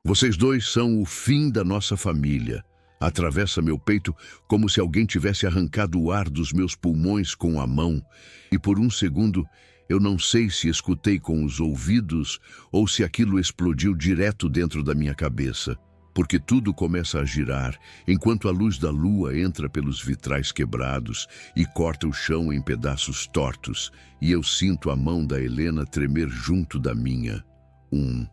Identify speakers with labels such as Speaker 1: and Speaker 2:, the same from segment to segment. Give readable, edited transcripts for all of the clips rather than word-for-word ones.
Speaker 1: Vocês dois são o fim da nossa família. Atravessa meu peito como se alguém tivesse arrancado o ar dos meus pulmões com a mão, e por um segundo eu não sei se escutei com os ouvidos ou se aquilo explodiu direto dentro da minha cabeça, porque tudo começa a girar enquanto a luz da lua entra pelos vitrais quebrados e corta o chão em pedaços tortos, e eu sinto a mão da Helena tremer junto da minha. Um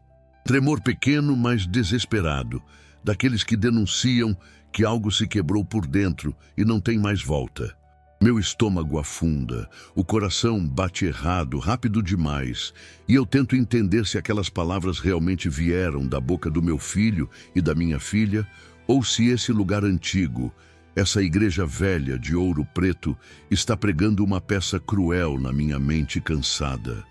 Speaker 1: tremor pequeno, mas desesperado, daqueles que denunciam que algo se quebrou por dentro e não tem mais volta. Meu estômago afunda, o coração bate errado, rápido demais, e eu tento entender se aquelas palavras realmente vieram da boca do meu filho e da minha filha, ou se esse lugar antigo, essa igreja velha de ouro preto, está pregando uma peça cruel na minha mente cansada.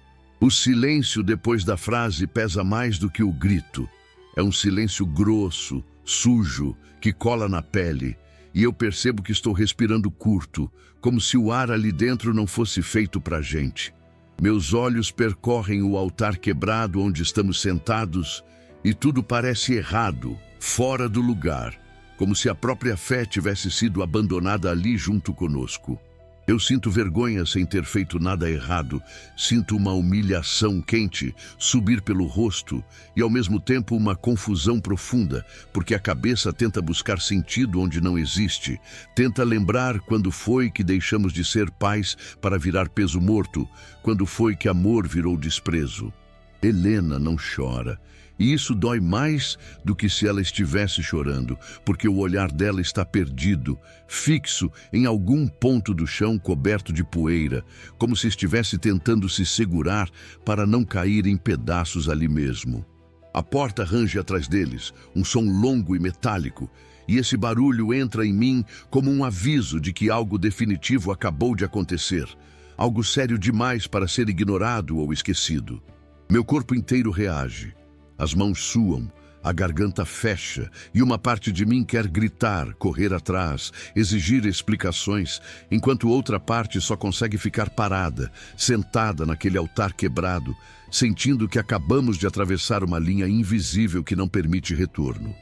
Speaker 1: O silêncio depois da frase pesa mais do que o grito. É um silêncio grosso, sujo, que cola na pele, e eu percebo que estou respirando curto, como se o ar ali dentro não fosse feito pra gente. Meus olhos percorrem o altar quebrado onde estamos sentados, e tudo parece errado, fora do lugar, como se a própria fé tivesse sido abandonada ali junto conosco. Eu sinto vergonha sem ter feito nada errado, sinto uma humilhação quente subir pelo rosto e ao mesmo tempo uma confusão profunda, porque a cabeça tenta buscar sentido onde não existe, tenta lembrar quando foi que deixamos de ser pais para virar peso morto, quando foi que amor virou desprezo. Helena não chora. E isso dói mais do que se ela estivesse chorando, porque o olhar dela está perdido, fixo em algum ponto do chão coberto de poeira, como se estivesse tentando se segurar para não cair em pedaços ali mesmo. A porta range atrás deles, um som longo e metálico, e esse barulho entra em mim como um aviso de que algo definitivo acabou de acontecer, algo sério demais para ser ignorado ou esquecido. Meu corpo inteiro reage. As mãos suam, a garganta fecha e uma parte de mim quer gritar, correr atrás, exigir explicações, enquanto outra parte só consegue ficar parada, sentada naquele altar quebrado, sentindo que acabamos de atravessar uma linha invisível que não permite retorno.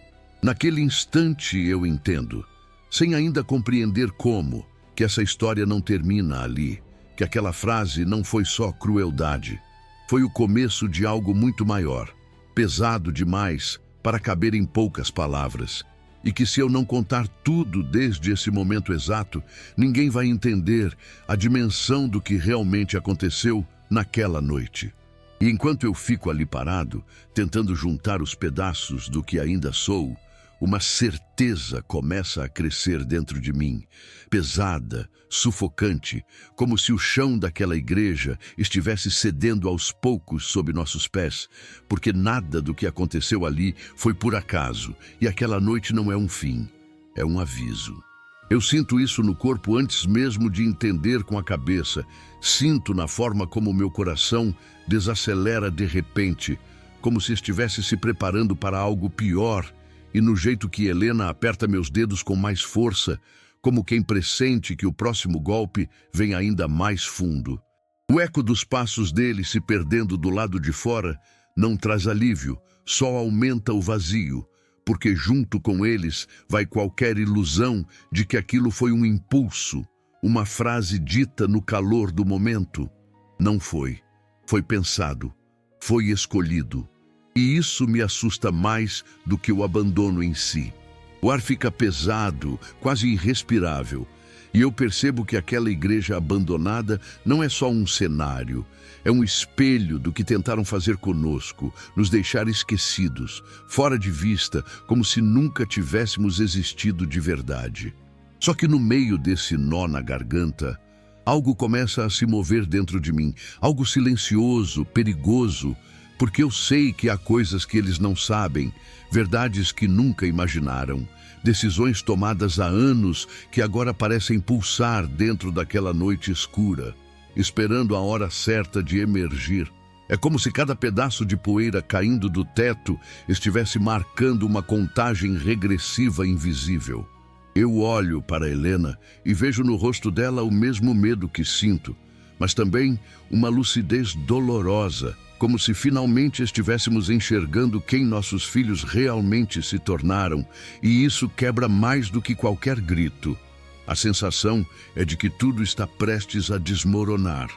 Speaker 1: Naquele instante eu entendo, sem ainda compreender como, que essa história não termina ali, que aquela frase não foi só crueldade, foi o começo de algo muito maior, pesado demais para caber em poucas palavras, e que se eu não contar tudo desde esse momento exato, ninguém vai entender a dimensão do que realmente aconteceu naquela noite. E enquanto eu fico ali parado, tentando juntar os pedaços do que ainda sou, uma certeza começa a crescer dentro de mim, pesada, sufocante, como se o chão daquela igreja estivesse cedendo aos poucos sob nossos pés, porque nada do que aconteceu ali foi por acaso, e aquela noite não é um fim, é um aviso. Eu sinto isso no corpo antes mesmo de entender com a cabeça, sinto na forma como o meu coração desacelera de repente, como se estivesse se preparando para algo pior, e no jeito que Helena aperta meus dedos com mais força, como quem pressente que o próximo golpe vem ainda mais fundo. O eco dos passos dele se perdendo do lado de fora não traz alívio, só aumenta o vazio, porque junto com eles vai qualquer ilusão de que aquilo foi um impulso, uma frase dita no calor do momento. Não foi. Foi pensado. Foi escolhido. E isso me assusta mais do que o abandono em si. O ar fica pesado, quase irrespirável, e eu percebo que aquela igreja abandonada não é só um cenário, é um espelho do que tentaram fazer conosco, nos deixar esquecidos, fora de vista, como se nunca tivéssemos existido de verdade. Só que no meio desse nó na garganta, algo começa a se mover dentro de mim, algo silencioso, perigoso, porque eu sei que há coisas que eles não sabem, verdades que nunca imaginaram, decisões tomadas há anos que agora parecem pulsar dentro daquela noite escura, esperando a hora certa de emergir. É como se cada pedaço de poeira caindo do teto estivesse marcando uma contagem regressiva invisível. Eu olho para Helena e vejo no rosto dela o mesmo medo que sinto, mas também uma lucidez dolorosa, como se finalmente estivéssemos enxergando quem nossos filhos realmente se tornaram, e isso quebra mais do que qualquer grito. A sensação é de que tudo está prestes a desmoronar.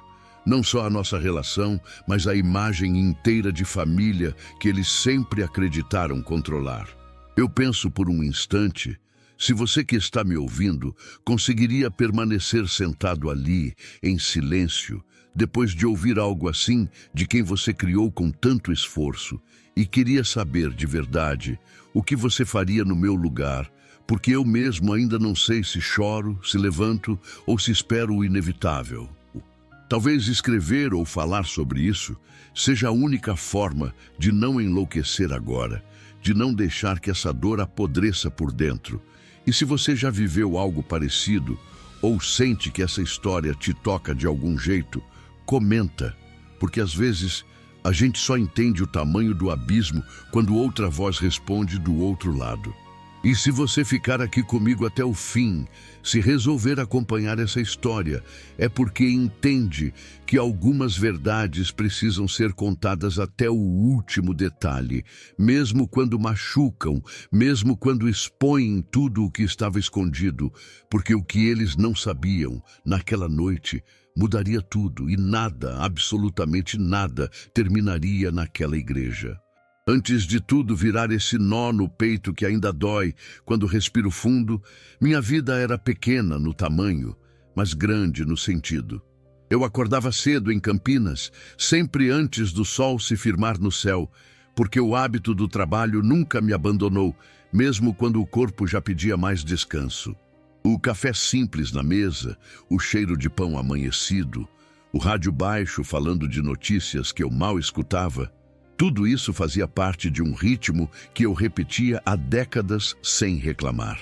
Speaker 1: Não só a nossa relação, mas a imagem inteira de família que eles sempre acreditaram controlar. Eu penso por um instante, se você que está me ouvindo conseguiria permanecer sentado ali, em silêncio, depois de ouvir algo assim de quem você criou com tanto esforço, e queria saber de verdade o que você faria no meu lugar, porque eu mesmo ainda não sei se choro, se levanto ou se espero o inevitável. Talvez escrever ou falar sobre isso seja a única forma de não enlouquecer agora, de não deixar que essa dor apodreça por dentro. E se você já viveu algo parecido, ou sente que essa história te toca de algum jeito, comenta, porque às vezes a gente só entende o tamanho do abismo quando outra voz responde do outro lado. E se você ficar aqui comigo até o fim, se resolver acompanhar essa história, é porque entende que algumas verdades precisam ser contadas até o último detalhe, mesmo quando machucam, mesmo quando expõem tudo o que estava escondido, porque o que eles não sabiam naquela noite mudaria tudo e nada, absolutamente nada, terminaria naquela igreja. Antes de tudo virar esse nó no peito que ainda dói quando respiro fundo, minha vida era pequena no tamanho, mas grande no sentido. Eu acordava cedo em Campinas, sempre antes do sol se firmar no céu, porque o hábito do trabalho nunca me abandonou, mesmo quando o corpo já pedia mais descanso. O café simples na mesa, o cheiro de pão amanhecido, o rádio baixo falando de notícias que eu mal escutava, tudo isso fazia parte de um ritmo que eu repetia há décadas sem reclamar.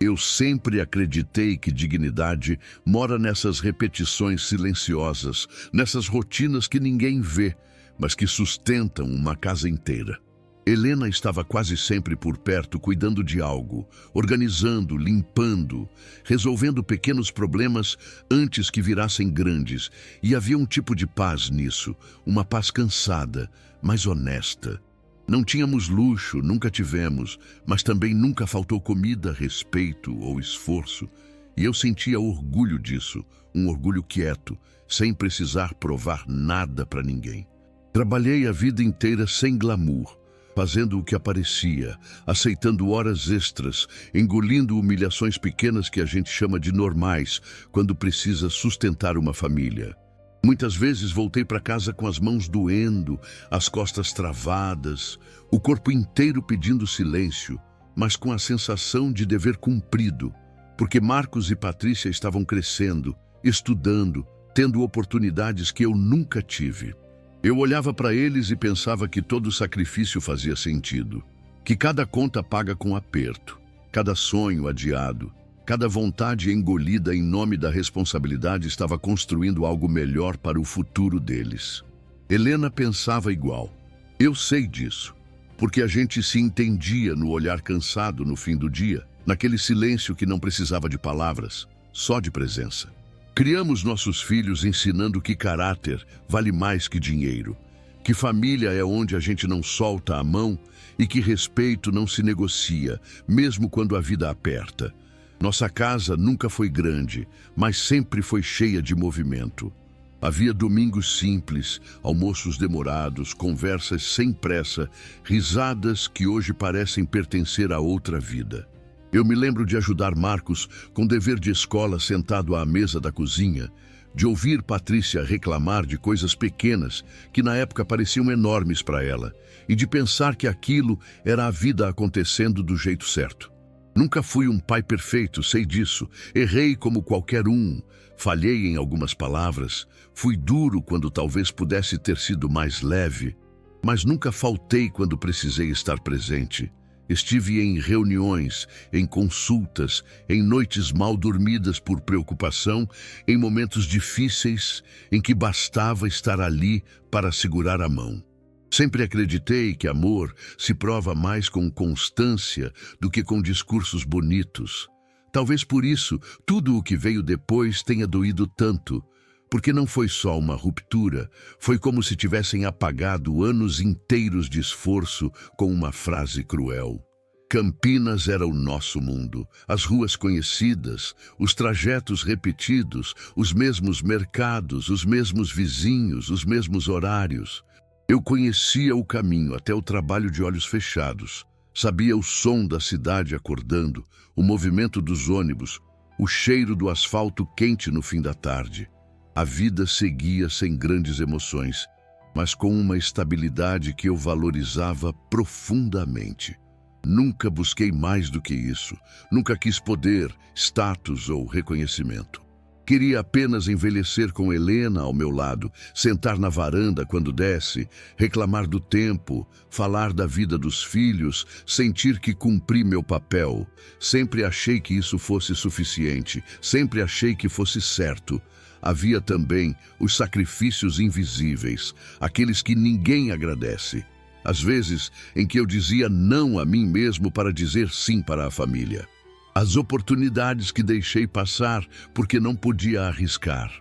Speaker 1: Eu sempre acreditei que dignidade mora nessas repetições silenciosas, nessas rotinas que ninguém vê, mas que sustentam uma casa inteira. Helena estava quase sempre por perto, cuidando de algo, organizando, limpando, resolvendo pequenos problemas antes que virassem grandes, e havia um tipo de paz nisso, uma paz cansada, mas honesta. Não tínhamos luxo, nunca tivemos, mas também nunca faltou comida, respeito ou esforço, e eu sentia orgulho disso, um orgulho quieto, sem precisar provar nada para ninguém. Trabalhei a vida inteira sem glamour, fazendo o que aparecia, aceitando horas extras, engolindo humilhações pequenas que a gente chama de normais quando precisa sustentar uma família. Muitas vezes voltei para casa com as mãos doendo, as costas travadas, o corpo inteiro pedindo silêncio, mas com a sensação de dever cumprido, porque Marcos e Patrícia estavam crescendo, estudando, tendo oportunidades que eu nunca tive. Eu olhava para eles e pensava que todo sacrifício fazia sentido, que cada conta paga com aperto, cada sonho adiado, cada vontade engolida em nome da responsabilidade estava construindo algo melhor para o futuro deles. Helena pensava igual. Eu sei disso, porque a gente se entendia no olhar cansado no fim do dia, naquele silêncio que não precisava de palavras, só de presença. Criamos nossos filhos ensinando que caráter vale mais que dinheiro, que família é onde a gente não solta a mão e que respeito não se negocia, mesmo quando a vida aperta. Nossa casa nunca foi grande, mas sempre foi cheia de movimento. Havia domingos simples, almoços demorados, conversas sem pressa, risadas que hoje parecem pertencer a outra vida. Eu me lembro de ajudar Marcos com dever de escola sentado à mesa da cozinha, de ouvir Patrícia reclamar de coisas pequenas que na época pareciam enormes para ela, e de pensar que aquilo era a vida acontecendo do jeito certo. Nunca fui um pai perfeito, sei disso. Errei como qualquer um, falhei em algumas palavras, fui duro quando talvez pudesse ter sido mais leve, mas nunca faltei quando precisei estar presente. Estive em reuniões, em consultas, em noites mal dormidas por preocupação, em momentos difíceis em que bastava estar ali para segurar a mão. Sempre acreditei que amor se prova mais com constância do que com discursos bonitos. Talvez por isso, tudo o que veio depois tenha doído tanto, Porque não foi só uma ruptura, foi como se tivessem apagado anos inteiros de esforço com uma frase cruel. Campinas era o nosso mundo, as ruas conhecidas, os trajetos repetidos, os mesmos mercados, os mesmos vizinhos, os mesmos horários. Eu conhecia o caminho até o trabalho de olhos fechados. Sabia o som da cidade acordando, o movimento dos ônibus, o cheiro do asfalto quente no fim da tarde. A vida seguia sem grandes emoções, mas com uma estabilidade que eu valorizava profundamente. Nunca busquei mais do que isso. Nunca quis poder, status ou reconhecimento. Queria apenas envelhecer com Helena ao meu lado, sentar na varanda quando desse, reclamar do tempo, falar da vida dos filhos, sentir que cumpri meu papel. Sempre achei que isso fosse suficiente, sempre achei que fosse certo. Havia também os sacrifícios invisíveis, aqueles que ninguém agradece. Às vezes em que eu dizia não a mim mesmo para dizer sim para a família. As oportunidades que deixei passar porque não podia arriscar.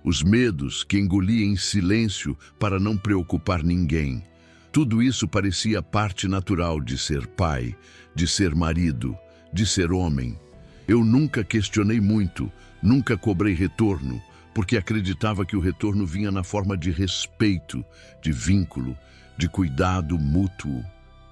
Speaker 1: Os medos que engoli em silêncio para não preocupar ninguém. Tudo isso parecia parte natural de ser pai, de ser marido, de ser homem. Eu nunca questionei muito, nunca cobrei retorno, porque acreditava que o retorno vinha na forma de respeito, de vínculo, de cuidado mútuo.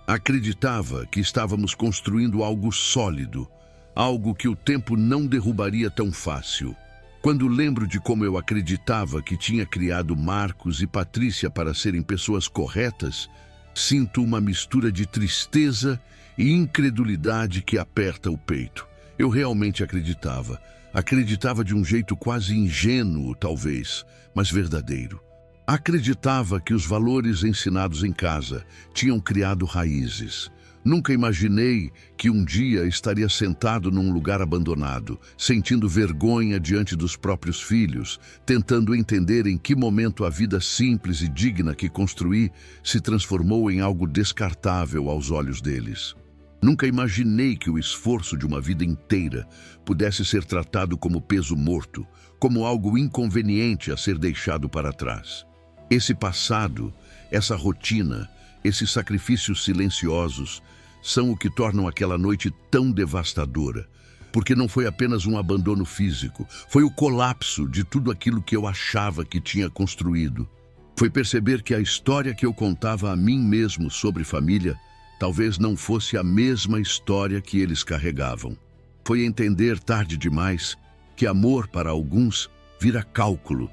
Speaker 1: Acreditava que estávamos construindo algo sólido, algo que o tempo não derrubaria tão fácil. Quando lembro de como eu acreditava que tinha criado Marcos e Patrícia para serem pessoas corretas, sinto uma mistura de tristeza e incredulidade que aperta o peito. Eu realmente acreditava. Acreditava de um jeito quase ingênuo, talvez, mas verdadeiro. Acreditava que os valores ensinados em casa tinham criado raízes. Nunca imaginei que um dia estaria sentado num lugar abandonado, sentindo vergonha diante dos próprios filhos, tentando entender em que momento a vida simples e digna que construí se transformou em algo descartável aos olhos deles. Nunca imaginei que o esforço de uma vida inteira pudesse ser tratado como peso morto, como algo inconveniente a ser deixado para trás. Esse passado, essa rotina, esses sacrifícios silenciosos são o que tornam aquela noite tão devastadora, porque não foi apenas um abandono físico, foi o colapso de tudo aquilo que eu achava que tinha construído. Foi perceber que a história que eu contava a mim mesmo sobre família talvez não fosse a mesma história que eles carregavam. Foi entender tarde demais que amor para alguns vira cálculo,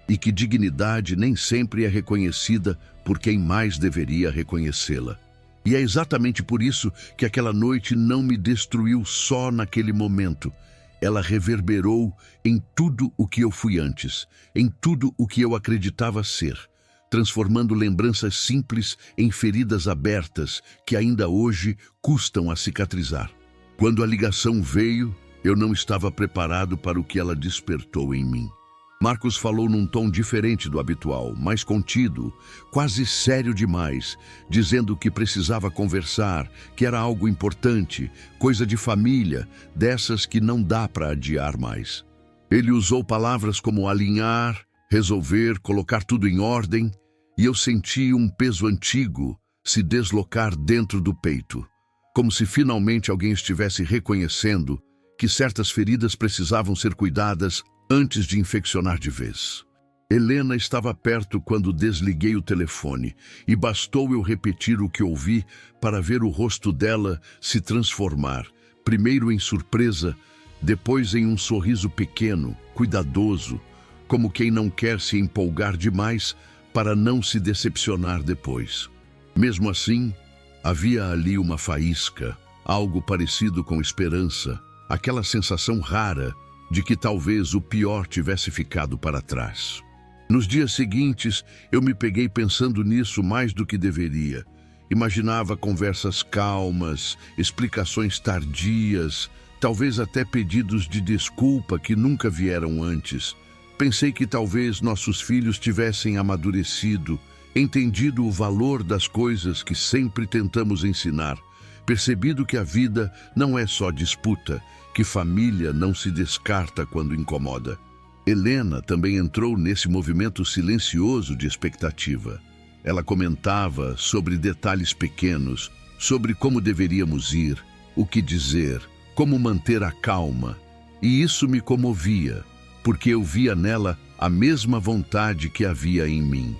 Speaker 1: e que dignidade nem sempre é reconhecida por quem mais deveria reconhecê-la. E é exatamente por isso que aquela noite não me destruiu só naquele momento. Ela reverberou em tudo o que eu fui antes, em tudo o que eu acreditava ser, transformando lembranças simples em feridas abertas que ainda hoje custam a cicatrizar. Quando a ligação veio, eu não estava preparado para o que ela despertou em mim. Marcos falou num tom diferente do habitual, mais contido, quase sério demais, dizendo que precisava conversar, que era algo importante, coisa de família, dessas que não dá para adiar mais. Ele usou palavras como alinhar, resolver, colocar tudo em ordem, e eu senti um peso antigo se deslocar dentro do peito, como se finalmente alguém estivesse reconhecendo que certas feridas precisavam ser cuidadas antes de infeccionar de vez. Helena estava perto quando desliguei o telefone e bastou eu repetir o que ouvi para ver o rosto dela se transformar, primeiro em surpresa, depois em um sorriso pequeno, cuidadoso, como quem não quer se empolgar demais para não se decepcionar depois. Mesmo assim, havia ali uma faísca, algo parecido com esperança, aquela sensação rara de que talvez o pior tivesse ficado para trás. Nos dias seguintes, eu me peguei pensando nisso mais do que deveria. Imaginava conversas calmas, explicações tardias, talvez até pedidos de desculpa que nunca vieram antes. Pensei que talvez nossos filhos tivessem amadurecido, entendido o valor das coisas que sempre tentamos ensinar, percebido que a vida não é só disputa, que família não se descarta quando incomoda. Helena também entrou nesse movimento silencioso de expectativa. Ela comentava sobre detalhes pequenos, sobre como deveríamos ir, o que dizer, como manter a calma. E isso me comovia, porque eu via nela a mesma vontade que havia em mim.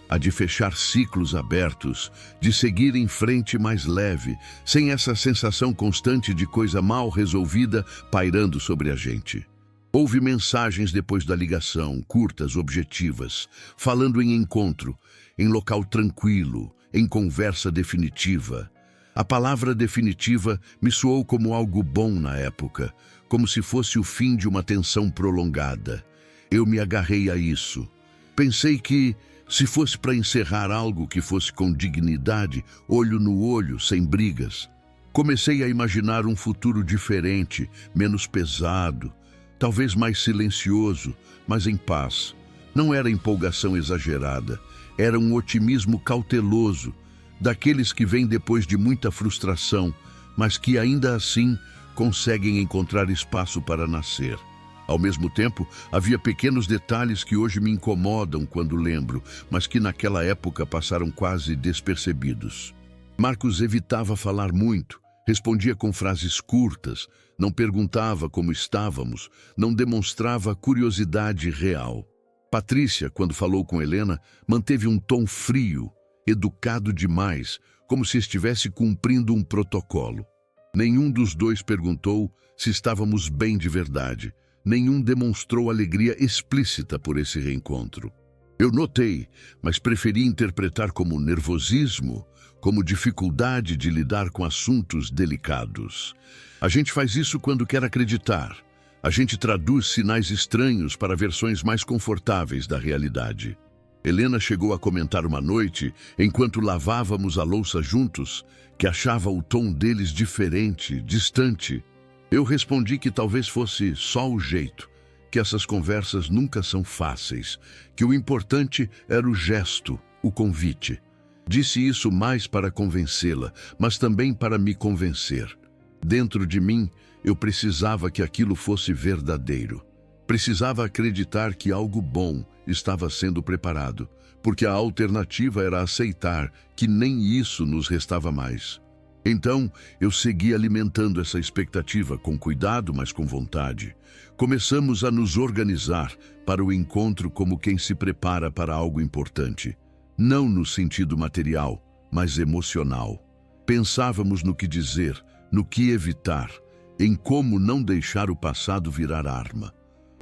Speaker 1: A de fechar ciclos abertos, de seguir em frente mais leve, sem essa sensação constante de coisa mal resolvida pairando sobre a gente. Houve mensagens depois da ligação, curtas, objetivas, falando em encontro, em local tranquilo, em conversa definitiva. A palavra definitiva me soou como algo bom na época, como se fosse o fim de uma tensão prolongada. Eu me agarrei a isso. Pensei que, se fosse para encerrar algo que fosse com dignidade, olho no olho, sem brigas. Comecei a imaginar um futuro diferente, menos pesado, talvez mais silencioso, mas em paz. Não era empolgação exagerada, era um otimismo cauteloso, daqueles que vêm depois de muita frustração, mas que ainda assim conseguem encontrar espaço para nascer. Ao mesmo tempo, havia pequenos detalhes que hoje me incomodam quando lembro, mas que naquela época passaram quase despercebidos. Marcos evitava falar muito, respondia com frases curtas, não perguntava como estávamos, não demonstrava curiosidade real. Patrícia, quando falou com Helena, manteve um tom frio, educado demais, como se estivesse cumprindo um protocolo. Nenhum dos dois perguntou se estávamos bem de verdade. Nenhum demonstrou alegria explícita por esse reencontro. Eu notei, mas preferi interpretar como nervosismo, como dificuldade de lidar com assuntos delicados. A gente faz isso quando quer acreditar. A gente traduz sinais estranhos para versões mais confortáveis da realidade. Helena chegou a comentar uma noite, enquanto lavávamos a louça juntos, que achava o tom deles diferente, distante. Eu respondi que talvez fosse só o jeito, que essas conversas nunca são fáceis, que o importante era o gesto, o convite. Disse isso mais para convencê-la, mas também para me convencer. Dentro de mim, eu precisava que aquilo fosse verdadeiro. Precisava acreditar que algo bom estava sendo preparado, porque a alternativa era aceitar que nem isso nos restava mais. Então, eu segui alimentando essa expectativa com cuidado, mas com vontade. Começamos a nos organizar para o encontro como quem se prepara para algo importante. Não no sentido material, mas emocional. Pensávamos no que dizer, no que evitar, em como não deixar o passado virar arma.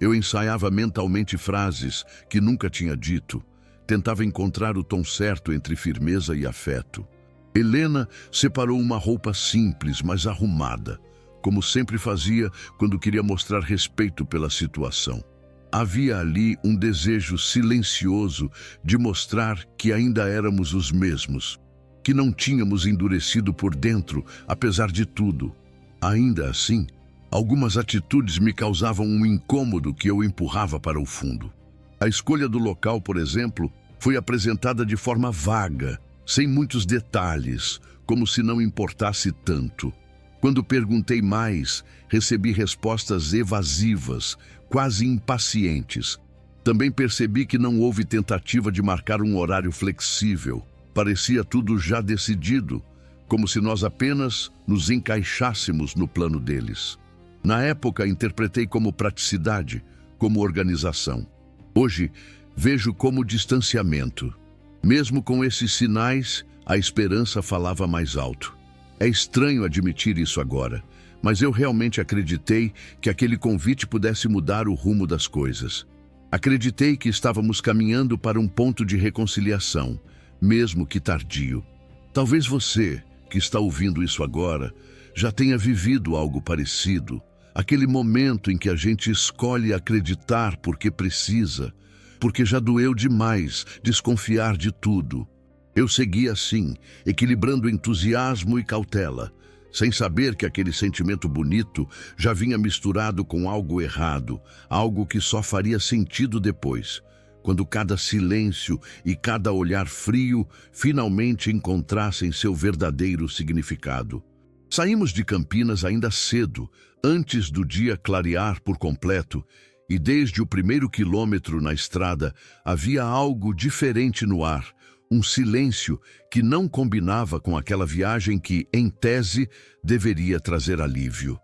Speaker 1: Eu ensaiava mentalmente frases que nunca tinha dito. Tentava encontrar o tom certo entre firmeza e afeto. Helena separou uma roupa simples, mas arrumada, como sempre fazia quando queria mostrar respeito pela situação. Havia ali um desejo silencioso de mostrar que ainda éramos os mesmos, que não tínhamos endurecido por dentro, apesar de tudo. Ainda assim, algumas atitudes me causavam um incômodo que eu empurrava para o fundo. A escolha do local, por exemplo, foi apresentada de forma vaga, sem muitos detalhes, como se não importasse tanto. Quando perguntei mais, recebi respostas evasivas, quase impacientes. Também percebi que não houve tentativa de marcar um horário flexível. Parecia tudo já decidido, como se nós apenas nos encaixássemos no plano deles. Na época, interpretei como praticidade, como organização. Hoje, vejo como distanciamento. Mesmo com esses sinais, a esperança falava mais alto. É estranho admitir isso agora, mas eu realmente acreditei que aquele convite pudesse mudar o rumo das coisas. Acreditei que estávamos caminhando para um ponto de reconciliação, mesmo que tardio. Talvez você, que está ouvindo isso agora, já tenha vivido algo parecido. Aquele momento em que a gente escolhe acreditar porque precisa, porque já doeu demais desconfiar de tudo. Eu segui assim, equilibrando entusiasmo e cautela, sem saber que aquele sentimento bonito já vinha misturado com algo errado, algo que só faria sentido depois, quando cada silêncio e cada olhar frio finalmente encontrassem seu verdadeiro significado. Saímos de Campinas ainda cedo, antes do dia clarear por completo, E desde o primeiro quilômetro na estrada havia algo diferente no ar, um silêncio que não combinava com aquela viagem que, em tese, deveria trazer alívio.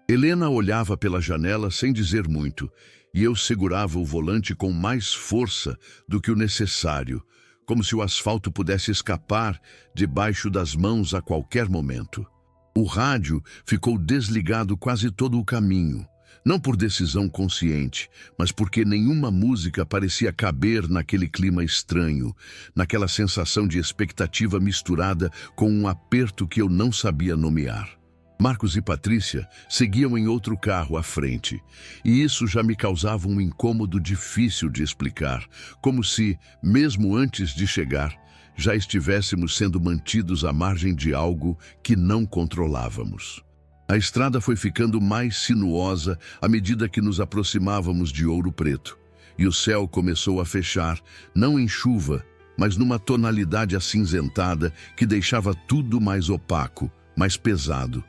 Speaker 1: Helena olhava pela janela sem dizer muito, e eu segurava o volante com mais força do que o necessário, como se o asfalto pudesse escapar debaixo das mãos a qualquer momento. O rádio ficou desligado quase todo o caminho, não por decisão consciente, mas porque nenhuma música parecia caber naquele clima estranho, naquela sensação de expectativa misturada com um aperto que eu não sabia nomear. Marcos e Patrícia seguiam em outro carro à frente, e isso já me causava um incômodo difícil de explicar, como se, mesmo antes de chegar, já estivéssemos sendo mantidos à margem de algo que não controlávamos. A estrada foi ficando mais sinuosa à medida que nos aproximávamos de Ouro Preto, e o céu começou a fechar, não em chuva, mas numa tonalidade acinzentada que deixava tudo mais opaco, mais pesado.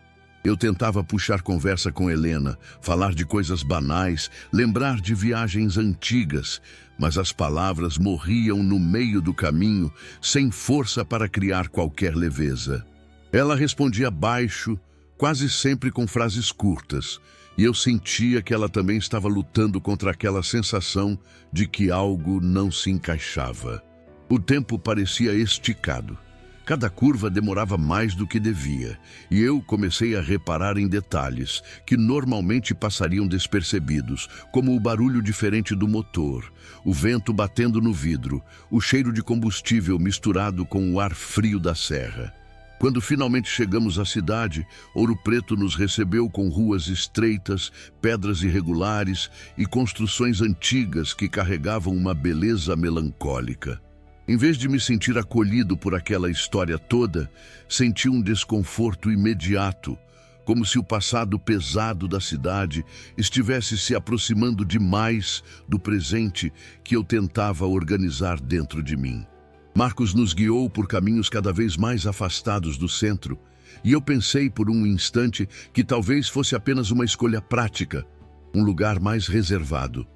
Speaker 1: Eu tentava puxar conversa com Helena, falar de coisas banais, lembrar de viagens antigas, mas as palavras morriam no meio do caminho, sem força para criar qualquer leveza. Ela respondia baixo, quase sempre com frases curtas, e eu sentia que ela também estava lutando contra aquela sensação de que algo não se encaixava. O tempo parecia esticado. Cada curva demorava mais do que devia, e eu comecei a reparar em detalhes que normalmente passariam despercebidos, como o barulho diferente do motor, o vento batendo no vidro, o cheiro de combustível misturado com o ar frio da serra. Quando finalmente chegamos à cidade, Ouro Preto nos recebeu com ruas estreitas, pedras irregulares e construções antigas que carregavam uma beleza melancólica. Em vez de me sentir acolhido por aquela história toda, senti um desconforto imediato, como se o passado pesado da cidade estivesse se aproximando demais do presente que eu tentava organizar dentro de mim. Marcos nos guiou por caminhos cada vez mais afastados do centro, e eu pensei por um instante que talvez fosse apenas uma escolha prática, um lugar mais reservado.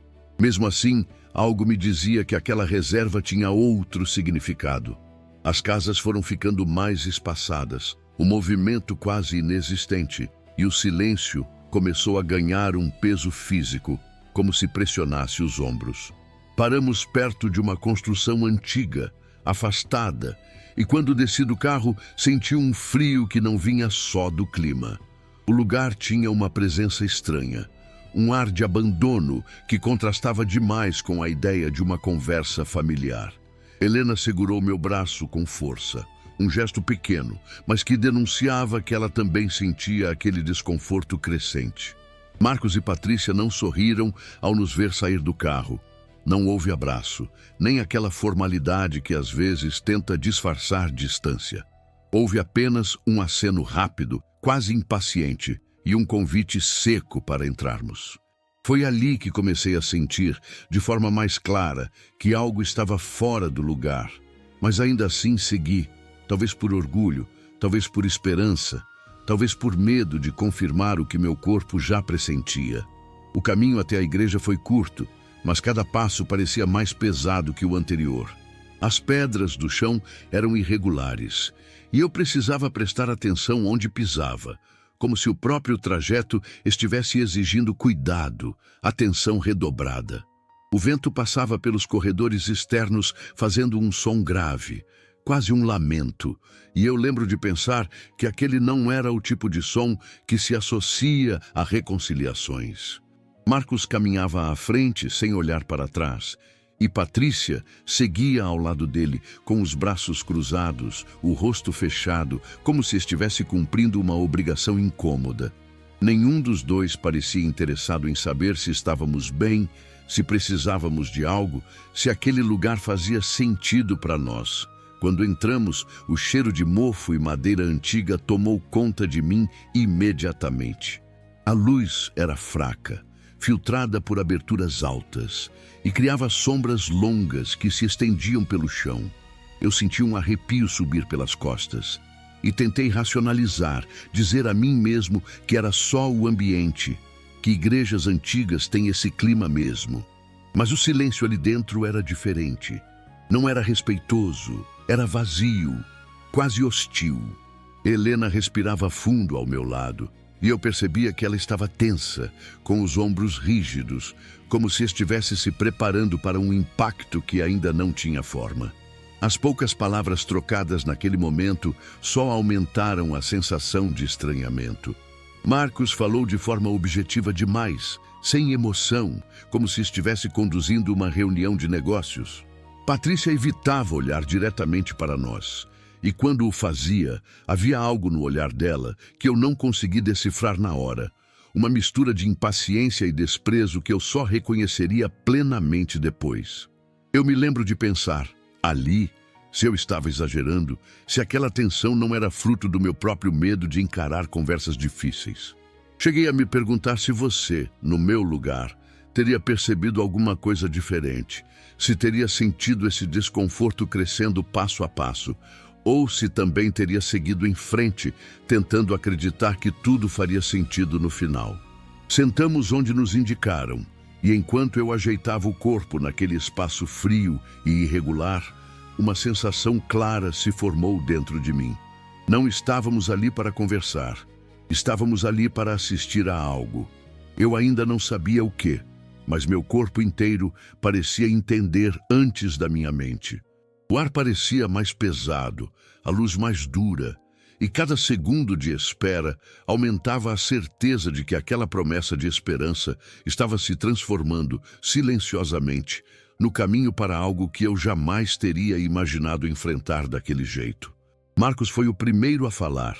Speaker 1: Mesmo assim, algo me dizia que aquela reserva tinha outro significado. As casas foram ficando mais espaçadas, o movimento quase inexistente, e o silêncio começou a ganhar um peso físico, como se pressionasse os ombros. Paramos perto de uma construção antiga, afastada, e quando desci do carro, senti um frio que não vinha só do clima. O lugar tinha uma presença estranha. Um ar de abandono que contrastava demais com a ideia de uma conversa familiar. Helena segurou meu braço com força, um gesto pequeno, mas que denunciava que ela também sentia aquele desconforto crescente. Marcos e Patrícia não sorriram ao nos ver sair do carro. Não houve abraço, nem aquela formalidade que às vezes tenta disfarçar distância. Houve apenas um aceno rápido, quase impaciente, e um convite seco para entrarmos. Foi ali que comecei a sentir, de forma mais clara, que algo estava fora do lugar. Mas ainda assim segui, talvez por orgulho, talvez por esperança, talvez por medo de confirmar o que meu corpo já pressentia. O caminho até a igreja foi curto, mas cada passo parecia mais pesado que o anterior. As pedras do chão eram irregulares, e eu precisava prestar atenção onde pisava, como se o próprio trajeto estivesse exigindo cuidado, atenção redobrada. O vento passava pelos corredores externos fazendo um som grave, quase um lamento, e eu lembro de pensar que aquele não era o tipo de som que se associa a reconciliações. Marcos caminhava à frente sem olhar para trás, e Patrícia seguia ao lado dele, com os braços cruzados, o rosto fechado, como se estivesse cumprindo uma obrigação incômoda. Nenhum dos dois parecia interessado em saber se estávamos bem, se precisávamos de algo, se aquele lugar fazia sentido para nós. Quando entramos, o cheiro de mofo e madeira antiga tomou conta de mim imediatamente. A luz era fraca, filtrada por aberturas altas, e criava sombras longas que se estendiam pelo chão. Eu senti um arrepio subir pelas costas, e tentei racionalizar, dizer a mim mesmo que era só o ambiente, que igrejas antigas têm esse clima mesmo. Mas o silêncio ali dentro era diferente. Não era respeitoso, era vazio, quase hostil. Helena respirava fundo ao meu lado e eu percebia que ela estava tensa, com os ombros rígidos, como se estivesse se preparando para um impacto que ainda não tinha forma. As poucas palavras trocadas naquele momento só aumentaram a sensação de estranhamento. Marcos falou de forma objetiva demais, sem emoção, como se estivesse conduzindo uma reunião de negócios. Patrícia evitava olhar diretamente para nós. E quando o fazia, havia algo no olhar dela que eu não consegui decifrar na hora. Uma mistura de impaciência e desprezo que eu só reconheceria plenamente depois. Eu me lembro de pensar, ali, se eu estava exagerando, se aquela tensão não era fruto do meu próprio medo de encarar conversas difíceis. Cheguei a me perguntar se você, no meu lugar, teria percebido alguma coisa diferente, se teria sentido esse desconforto crescendo passo a passo, ou se também teria seguido em frente, tentando acreditar que tudo faria sentido no final. Sentamos onde nos indicaram, e enquanto eu ajeitava o corpo naquele espaço frio e irregular, uma sensação clara se formou dentro de mim. Não estávamos ali para conversar, estávamos ali para assistir a algo. Eu ainda não sabia o quê, mas meu corpo inteiro parecia entender antes da minha mente. O ar parecia mais pesado, a luz mais dura, e cada segundo de espera aumentava a certeza de que aquela promessa de esperança estava se transformando silenciosamente no caminho para algo que eu jamais teria imaginado enfrentar daquele jeito. Marcos foi o primeiro a falar,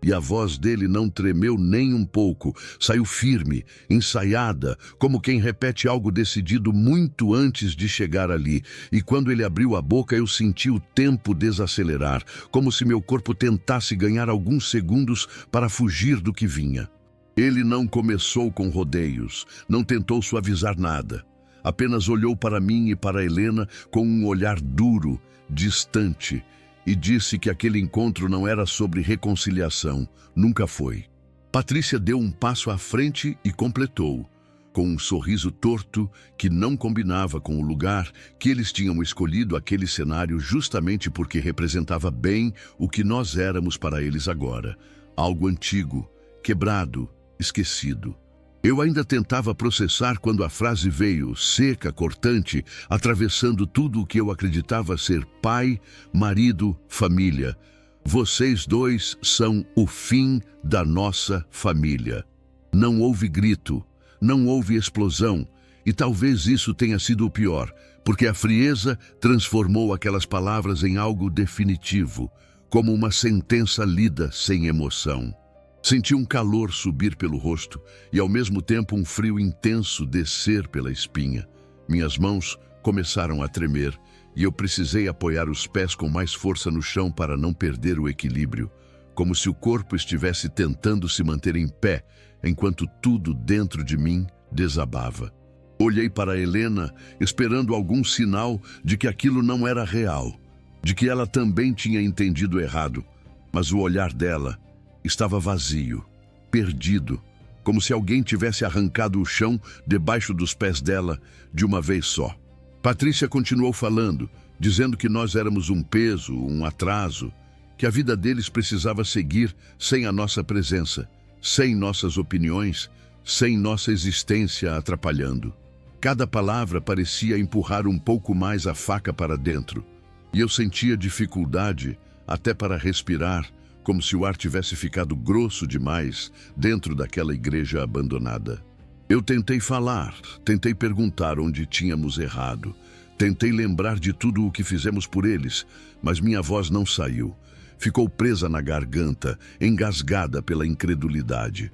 Speaker 1: e a voz dele não tremeu nem um pouco, saiu firme, ensaiada, como quem repete algo decidido muito antes de chegar ali. E quando ele abriu a boca, eu senti o tempo desacelerar, como se meu corpo tentasse ganhar alguns segundos para fugir do que vinha. Ele não começou com rodeios, não tentou suavizar nada. Apenas olhou para mim e para Helena com um olhar duro, distante, e disse que aquele encontro não era sobre reconciliação, nunca foi. Patrícia deu um passo à frente e completou, com um sorriso torto que não combinava com o lugar que eles tinham escolhido aquele cenário justamente porque representava bem o que nós éramos para eles agora, algo antigo, quebrado, esquecido. Eu ainda tentava processar quando a frase veio, seca, cortante, atravessando tudo o que eu acreditava ser pai, marido, família. Vocês dois são o fim da nossa família. Não houve grito, não houve explosão, e talvez isso tenha sido o pior, porque a frieza transformou aquelas palavras em algo definitivo, como uma sentença lida sem emoção. Senti um calor subir pelo rosto e, ao mesmo tempo, um frio intenso descer pela espinha. Minhas mãos começaram a tremer e eu precisei apoiar os pés com mais força no chão para não perder o equilíbrio, como se o corpo estivesse tentando se manter em pé, enquanto tudo dentro de mim desabava. Olhei para Helena, esperando algum sinal de que aquilo não era real, de que ela também tinha entendido errado, mas o olhar dela estava vazio, perdido, como se alguém tivesse arrancado o chão debaixo dos pés dela de uma vez só. Patrícia continuou falando, dizendo que nós éramos um peso, um atraso, que a vida deles precisava seguir sem a nossa presença, sem nossas opiniões, sem nossa existência atrapalhando. Cada palavra parecia empurrar um pouco mais a faca para dentro, e eu sentia dificuldade até para respirar, como se o ar tivesse ficado grosso demais dentro daquela igreja abandonada. Eu tentei falar, tentei perguntar onde tínhamos errado, tentei lembrar de tudo o que fizemos por eles, mas minha voz não saiu. Ficou presa na garganta, engasgada pela incredulidade.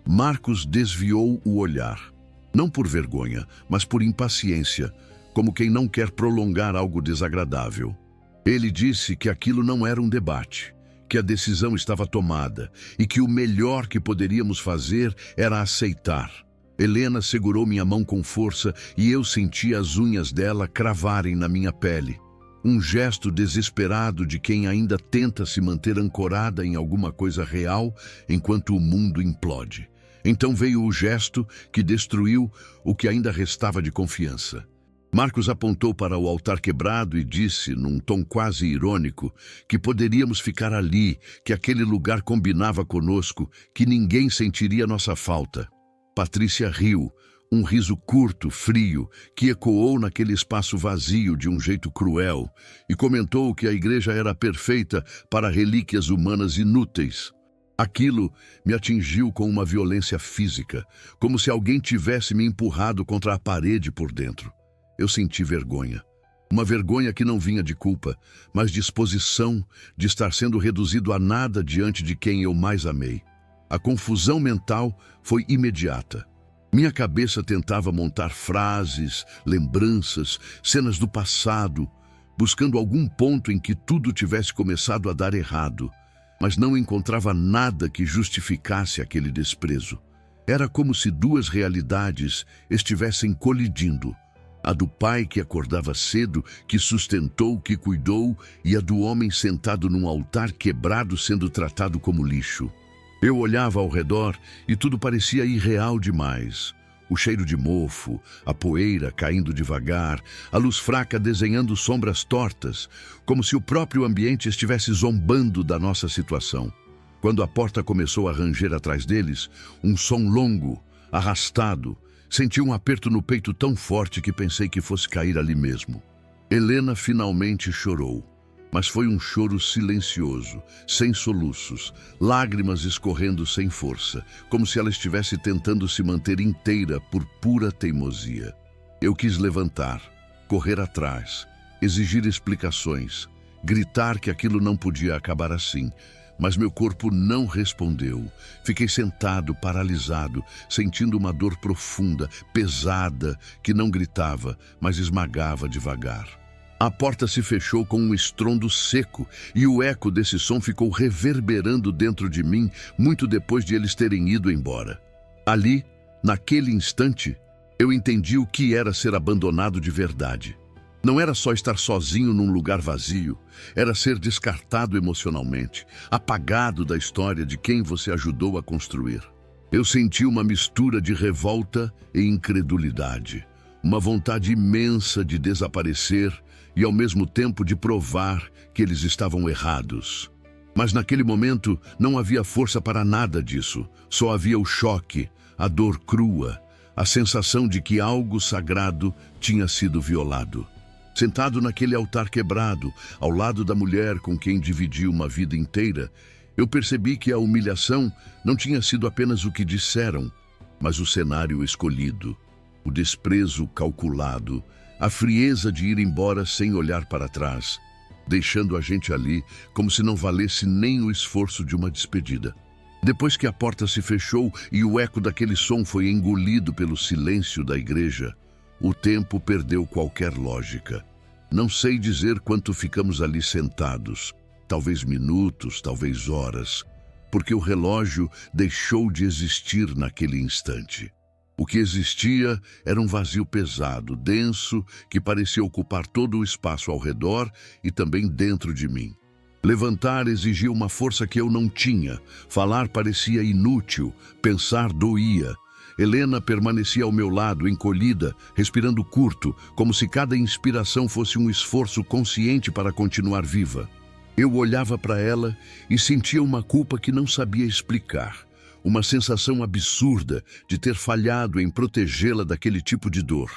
Speaker 1: Marcos desviou o olhar, não por vergonha, mas por impaciência, como quem não quer prolongar algo desagradável. Ele disse que aquilo não era um debate, que a decisão estava tomada e que o melhor que poderíamos fazer era aceitar. Helena segurou minha mão com força e eu senti as unhas dela cravarem na minha pele. Um gesto desesperado de quem ainda tenta se manter ancorada em alguma coisa real enquanto o mundo implode. Então veio o gesto que destruiu o que ainda restava de confiança. Marcos apontou para o altar quebrado e disse, num tom quase irônico, que poderíamos ficar ali, que aquele lugar combinava conosco, que ninguém sentiria nossa falta. Patrícia riu, um riso curto, frio, que ecoou naquele espaço vazio de um jeito cruel, e comentou que a igreja era perfeita para relíquias humanas inúteis. Aquilo me atingiu com uma violência física, como se alguém tivesse me empurrado contra a parede por dentro. Eu senti vergonha. Uma vergonha que não vinha de culpa, mas de exposição, de estar sendo reduzido a nada diante de quem eu mais amei. A confusão mental foi imediata. Minha cabeça tentava montar frases, lembranças, cenas do passado, buscando algum ponto em que tudo tivesse começado a dar errado, mas não encontrava nada que justificasse aquele desprezo. Era como se duas realidades estivessem colidindo. A do pai que acordava cedo, que sustentou, que cuidou, e a do homem sentado num altar quebrado sendo tratado como lixo. Eu olhava ao redor e tudo parecia irreal demais. O cheiro de mofo, a poeira caindo devagar, a luz fraca desenhando sombras tortas, como se o próprio ambiente estivesse zombando da nossa situação. Quando a porta começou a ranger atrás deles, um som longo, arrastado, senti um aperto no peito tão forte que pensei que fosse cair ali mesmo. Helena finalmente chorou, mas foi um choro silencioso, sem soluços, lágrimas escorrendo sem força, como se ela estivesse tentando se manter inteira por pura teimosia. Eu quis levantar, correr atrás, exigir explicações, gritar que aquilo não podia acabar assim, mas meu corpo não respondeu. Fiquei sentado, paralisado, sentindo uma dor profunda, pesada, que não gritava, mas esmagava devagar. A porta se fechou com um estrondo seco e o eco desse som ficou reverberando dentro de mim muito depois de eles terem ido embora. Ali, naquele instante, eu entendi o que era ser abandonado de verdade. Não era só estar sozinho num lugar vazio, era ser descartado emocionalmente, apagado da história de quem você ajudou a construir. Eu senti uma mistura de revolta e incredulidade, uma vontade imensa de desaparecer e ao mesmo tempo de provar que eles estavam errados. Mas naquele momento não havia força para nada disso, só havia o choque, a dor crua, a sensação de que algo sagrado tinha sido violado. Sentado naquele altar quebrado, ao lado da mulher com quem dividi uma vida inteira, eu percebi que a humilhação não tinha sido apenas o que disseram, mas o cenário escolhido, o desprezo calculado, a frieza de ir embora sem olhar para trás, deixando a gente ali como se não valesse nem o esforço de uma despedida. Depois que a porta se fechou e o eco daquele som foi engolido pelo silêncio da igreja, o tempo perdeu qualquer lógica. Não sei dizer quanto ficamos ali sentados, talvez minutos, talvez horas, porque o relógio deixou de existir naquele instante. O que existia era um vazio pesado, denso, que parecia ocupar todo o espaço ao redor e também dentro de mim. Levantar exigia uma força que eu não tinha, falar parecia inútil, pensar doía. Helena permanecia ao meu lado, encolhida, respirando curto, como se cada inspiração fosse um esforço consciente para continuar viva. Eu olhava para ela e sentia uma culpa que não sabia explicar, uma sensação absurda de ter falhado em protegê-la daquele tipo de dor,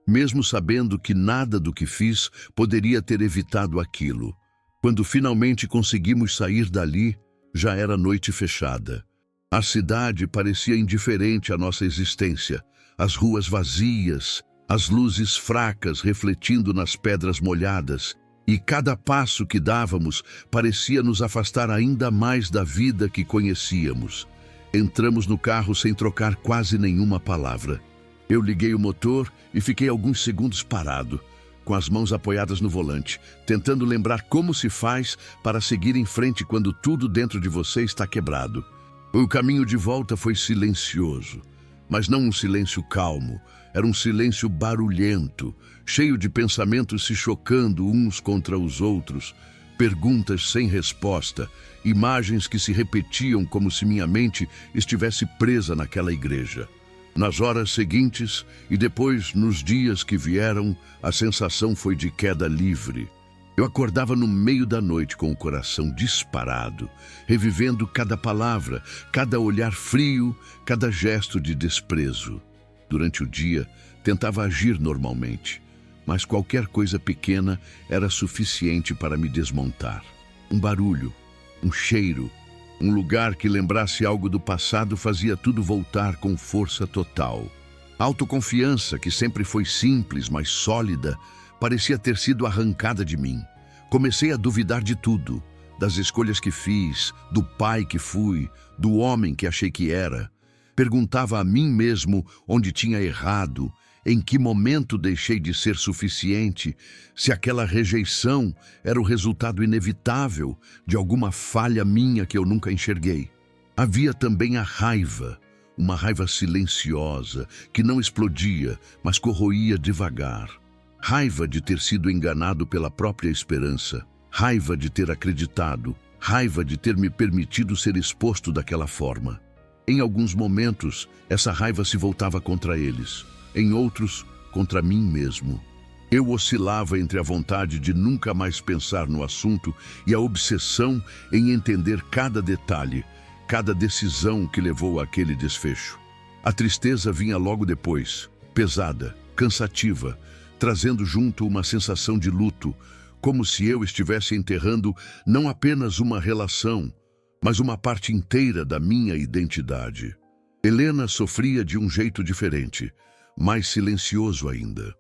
Speaker 1: mesmo sabendo que nada do que fiz poderia ter evitado aquilo. Quando finalmente conseguimos sair dali, já era noite fechada. A cidade parecia indiferente à nossa existência, as ruas vazias, as luzes fracas refletindo nas pedras molhadas, e cada passo que dávamos parecia nos afastar ainda mais da vida que conhecíamos. Entramos no carro sem trocar quase nenhuma palavra. Eu liguei o motor e fiquei alguns segundos parado, com as mãos apoiadas no volante, tentando lembrar como se faz para seguir em frente quando tudo dentro de você está quebrado. O caminho de volta foi silencioso, mas não um silêncio calmo, era um silêncio barulhento, cheio de pensamentos se chocando uns contra os outros, perguntas sem resposta, imagens que se repetiam como se minha mente estivesse presa naquela igreja. Nas horas seguintes e depois nos dias que vieram, a sensação foi de queda livre. Eu acordava no meio da noite com o coração disparado, revivendo cada palavra, cada olhar frio, cada gesto de desprezo. Durante o dia, tentava agir normalmente, mas qualquer coisa pequena era suficiente para me desmontar. Um barulho, um cheiro, um lugar que lembrasse algo do passado fazia tudo voltar com força total. A autoconfiança, que sempre foi simples, mas sólida, parecia ter sido arrancada de mim. Comecei a duvidar de tudo, das escolhas que fiz, do pai que fui, do homem que achei que era. Perguntava a mim mesmo onde tinha errado, em que momento deixei de ser suficiente, se aquela rejeição era o resultado inevitável de alguma falha minha que eu nunca enxerguei. Havia também a raiva, uma raiva silenciosa, que não explodia, mas corroía devagar. Raiva de ter sido enganado pela própria esperança, raiva de ter acreditado, raiva de ter me permitido ser exposto daquela forma. Em alguns momentos, essa raiva se voltava contra eles, em outros, contra mim mesmo. Eu oscilava entre a vontade de nunca mais pensar no assunto e a obsessão em entender cada detalhe, cada decisão que levou àquele desfecho. A tristeza vinha logo depois, pesada, cansativa, trazendo junto uma sensação de luto, como se eu estivesse enterrando não apenas uma relação, mas uma parte inteira da minha identidade. Helena sofria de um jeito diferente, mais silencioso ainda.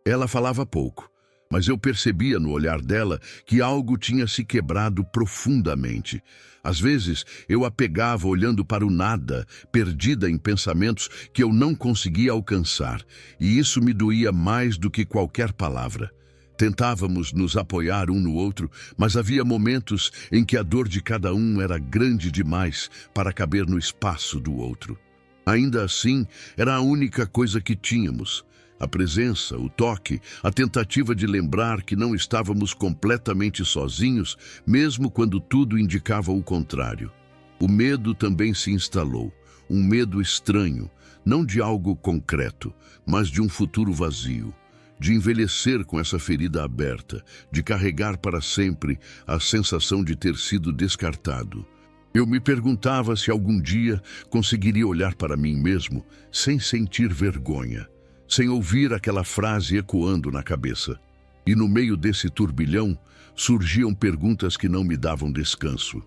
Speaker 1: Ela falava pouco, mas eu percebia no olhar dela que algo tinha se quebrado profundamente. Às vezes, eu a pegava olhando para o nada, perdida em pensamentos que eu não conseguia alcançar, e isso me doía mais do que qualquer palavra. Tentávamos nos apoiar um no outro, mas havia momentos em que a dor de cada um era grande demais para caber no espaço do outro. Ainda assim, era a única coisa que tínhamos. A presença, o toque, a tentativa de lembrar que não estávamos completamente sozinhos, mesmo quando tudo indicava o contrário. O medo também se instalou, um medo estranho, não de algo concreto, mas de um futuro vazio, de envelhecer com essa ferida aberta, de carregar para sempre a sensação de ter sido descartado. Eu me perguntava se algum dia conseguiria olhar para mim mesmo sem sentir vergonha, sem ouvir aquela frase ecoando na cabeça. E no meio desse turbilhão, surgiam perguntas que não me davam descanso.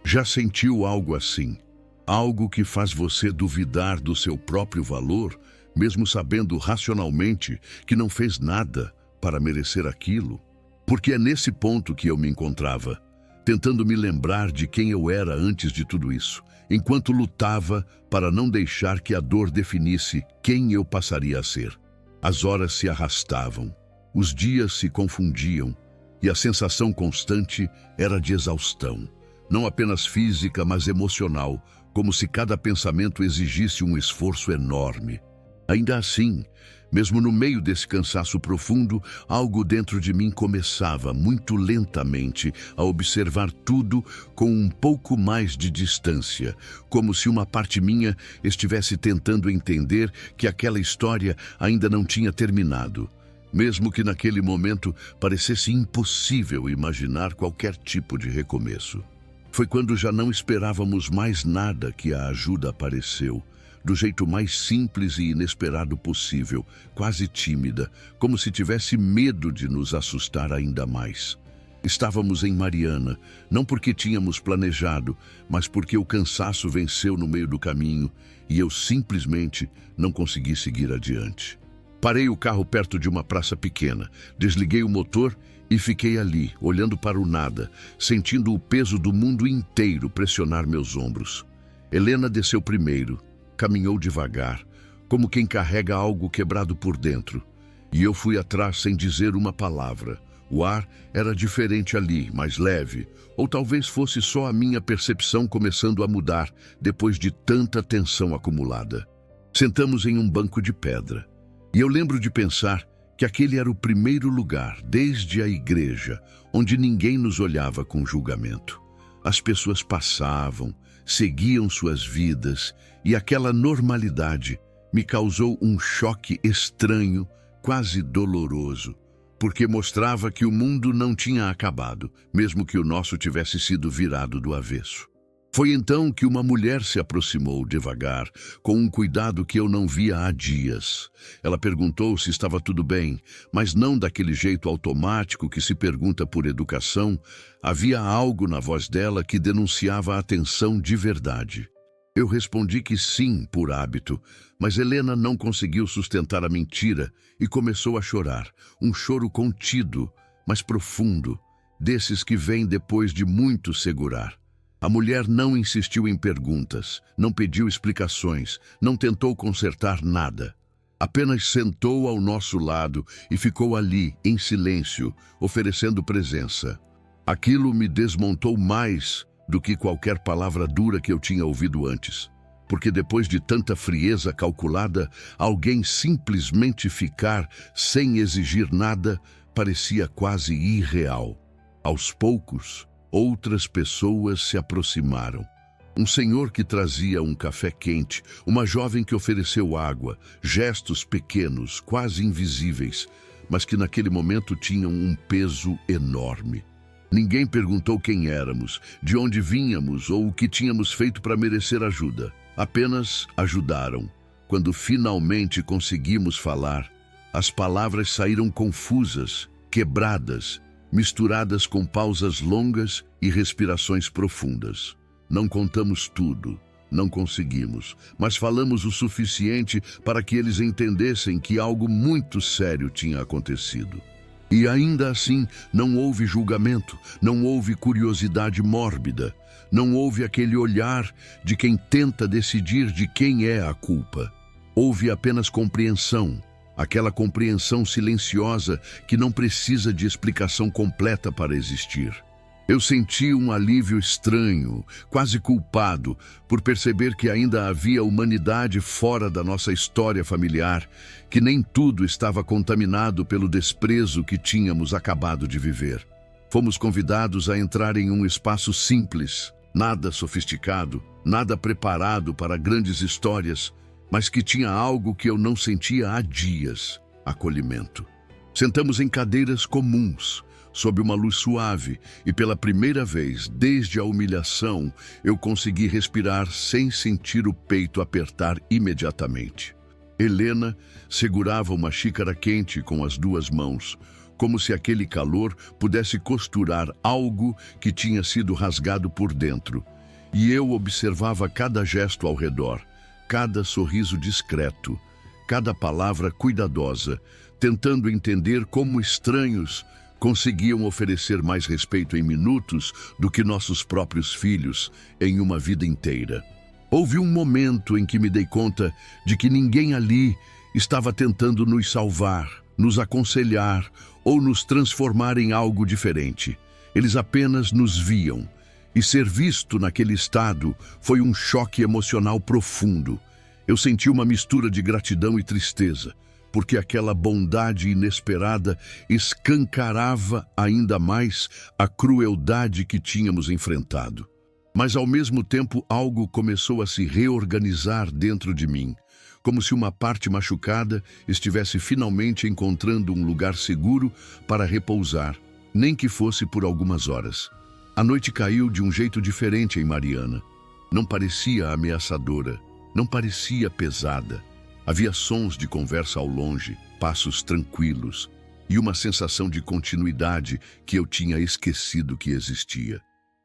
Speaker 1: Já sentiu algo assim? Algo que faz você duvidar do seu próprio valor, mesmo sabendo racionalmente que não fez nada para merecer aquilo? Porque é nesse ponto que eu me encontrava, tentando me lembrar de quem eu era antes de tudo isso, enquanto lutava para não deixar que a dor definisse quem eu passaria a ser. As horas se arrastavam, os dias se confundiam, e a sensação constante era de exaustão, não apenas física, mas emocional, como se cada pensamento exigisse um esforço enorme. Ainda assim, mesmo no meio desse cansaço profundo, algo dentro de mim começava, muito lentamente, a observar tudo com um pouco mais de distância, como se uma parte minha estivesse tentando entender que aquela história ainda não tinha terminado, mesmo que naquele momento parecesse impossível imaginar qualquer tipo de recomeço. Foi quando já não esperávamos mais nada que a ajuda apareceu, do jeito mais simples e inesperado possível, quase tímida, como se tivesse medo de nos assustar ainda mais. Estávamos em Mariana, não porque tínhamos planejado, mas porque o cansaço venceu no meio do caminho e eu simplesmente não consegui seguir adiante. Parei o carro perto de uma praça pequena, desliguei o motor e fiquei ali, olhando para o nada, sentindo o peso do mundo inteiro pressionar meus ombros. Helena desceu primeiro. Caminhou devagar, como quem carrega algo quebrado por dentro. E eu fui atrás sem dizer uma palavra. O ar era diferente ali, mais leve, ou talvez fosse só a minha percepção começando a mudar depois de tanta tensão acumulada. Sentamos em um banco de pedra, e eu lembro de pensar que aquele era o primeiro lugar, desde a igreja, onde ninguém nos olhava com julgamento. As pessoas passavam, seguiam suas vidas, e aquela normalidade me causou um choque estranho, quase doloroso, porque mostrava que o mundo não tinha acabado, mesmo que o nosso tivesse sido virado do avesso. Foi então que uma mulher se aproximou devagar, com um cuidado que eu não via há dias. Ela perguntou se estava tudo bem, mas não daquele jeito automático que se pergunta por educação. Havia algo na voz dela que denunciava a atenção de verdade. Eu respondi que sim, por hábito, mas Helena não conseguiu sustentar a mentira e começou a chorar. Um choro contido, mas profundo, desses que vêm depois de muito segurar. A mulher não insistiu em perguntas, não pediu explicações, não tentou consertar nada. Apenas sentou ao nosso lado e ficou ali, em silêncio, oferecendo presença. Aquilo me desmontou mais do que qualquer palavra dura que eu tinha ouvido antes, porque depois de tanta frieza calculada, alguém simplesmente ficar sem exigir nada parecia quase irreal. Aos poucos, outras pessoas se aproximaram. Um senhor que trazia um café quente, uma jovem que ofereceu água, gestos pequenos, quase invisíveis, mas que naquele momento tinham um peso enorme. Ninguém perguntou quem éramos, de onde vínhamos ou o que tínhamos feito para merecer ajuda. Apenas ajudaram. Quando finalmente conseguimos falar, as palavras saíram confusas, quebradas, misturadas com pausas longas e respirações profundas. Não contamos tudo, não conseguimos, mas falamos o suficiente para que eles entendessem que algo muito sério tinha acontecido. E ainda assim, não houve julgamento, não houve curiosidade mórbida, não houve aquele olhar de quem tenta decidir de quem é a culpa. Houve apenas compreensão. Aquela compreensão silenciosa que não precisa de explicação completa para existir. Eu senti um alívio estranho, quase culpado, por perceber que ainda havia humanidade fora da nossa história familiar, que nem tudo estava contaminado pelo desprezo que tínhamos acabado de viver. Fomos convidados a entrar em um espaço simples, nada sofisticado, nada preparado para grandes histórias, mas que tinha algo que eu não sentia há dias: acolhimento. Sentamos em cadeiras comuns, sob uma luz suave, e pela primeira vez, desde a humilhação, eu consegui respirar sem sentir o peito apertar imediatamente. Helena segurava uma xícara quente com as duas mãos, como se aquele calor pudesse costurar algo que tinha sido rasgado por dentro. E eu observava cada gesto ao redor, cada sorriso discreto, cada palavra cuidadosa, tentando entender como estranhos conseguiam oferecer mais respeito em minutos do que nossos próprios filhos em uma vida inteira. Houve um momento em que me dei conta de que ninguém ali estava tentando nos salvar, nos aconselhar ou nos transformar em algo diferente. Eles apenas nos viam. E ser visto naquele estado foi um choque emocional profundo. Eu senti uma mistura de gratidão e tristeza, porque aquela bondade inesperada escancarava ainda mais a crueldade que tínhamos enfrentado. Mas ao mesmo tempo algo começou a se reorganizar dentro de mim, como se uma parte machucada estivesse finalmente encontrando um lugar seguro para repousar, nem que fosse por algumas horas. A noite caiu de um jeito diferente em Mariana. Não parecia ameaçadora, não parecia pesada. Havia sons de conversa ao longe, passos tranquilos e uma sensação de continuidade que eu tinha esquecido que existia.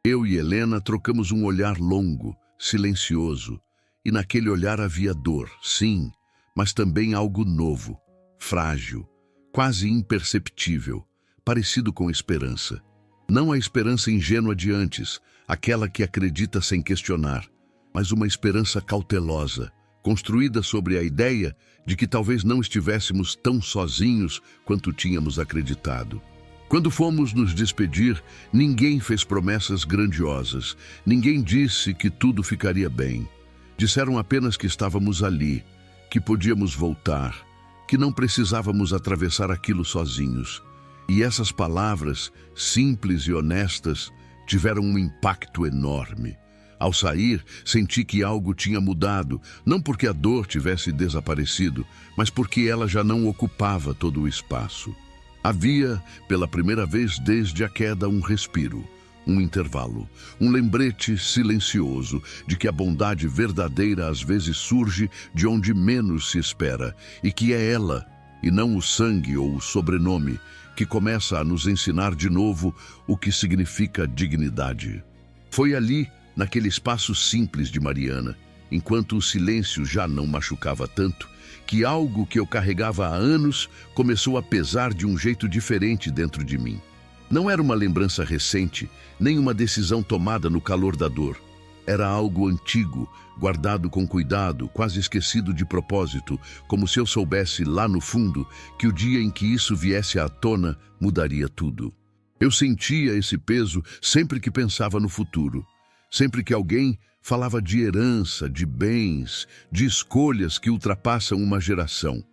Speaker 1: Eu e Helena trocamos um olhar longo, silencioso, e naquele olhar havia dor, sim, mas também algo novo, frágil, quase imperceptível, parecido com esperança. Não a esperança ingênua de antes, aquela que acredita sem questionar, mas uma esperança cautelosa, construída sobre a ideia de que talvez não estivéssemos tão sozinhos quanto tínhamos acreditado. Quando fomos nos despedir, ninguém fez promessas grandiosas, ninguém disse que tudo ficaria bem. Disseram apenas que estávamos ali, que podíamos voltar, que não precisávamos atravessar aquilo sozinhos. E essas palavras, simples e honestas, tiveram um impacto enorme. Ao sair, senti que algo tinha mudado, não porque a dor tivesse desaparecido, mas porque ela já não ocupava todo o espaço. Havia, pela primeira vez desde a queda, um respiro, um intervalo, um lembrete silencioso de que a bondade verdadeira às vezes surge de onde menos se espera, e que é ela, e não o sangue ou o sobrenome, que começa a nos ensinar de novo o que significa dignidade. Foi ali, naquele espaço simples de Mariana, enquanto o silêncio já não machucava tanto, que algo que eu carregava há anos começou a pesar de um jeito diferente dentro de mim. Não era uma lembrança recente, nem uma decisão tomada no calor da dor. Era algo antigo, guardado com cuidado, quase esquecido de propósito, como se eu soubesse lá no fundo que o dia em que isso viesse à tona mudaria tudo. Eu sentia esse peso sempre que pensava no futuro, sempre que alguém falava de herança, de bens, de escolhas que ultrapassam uma geração.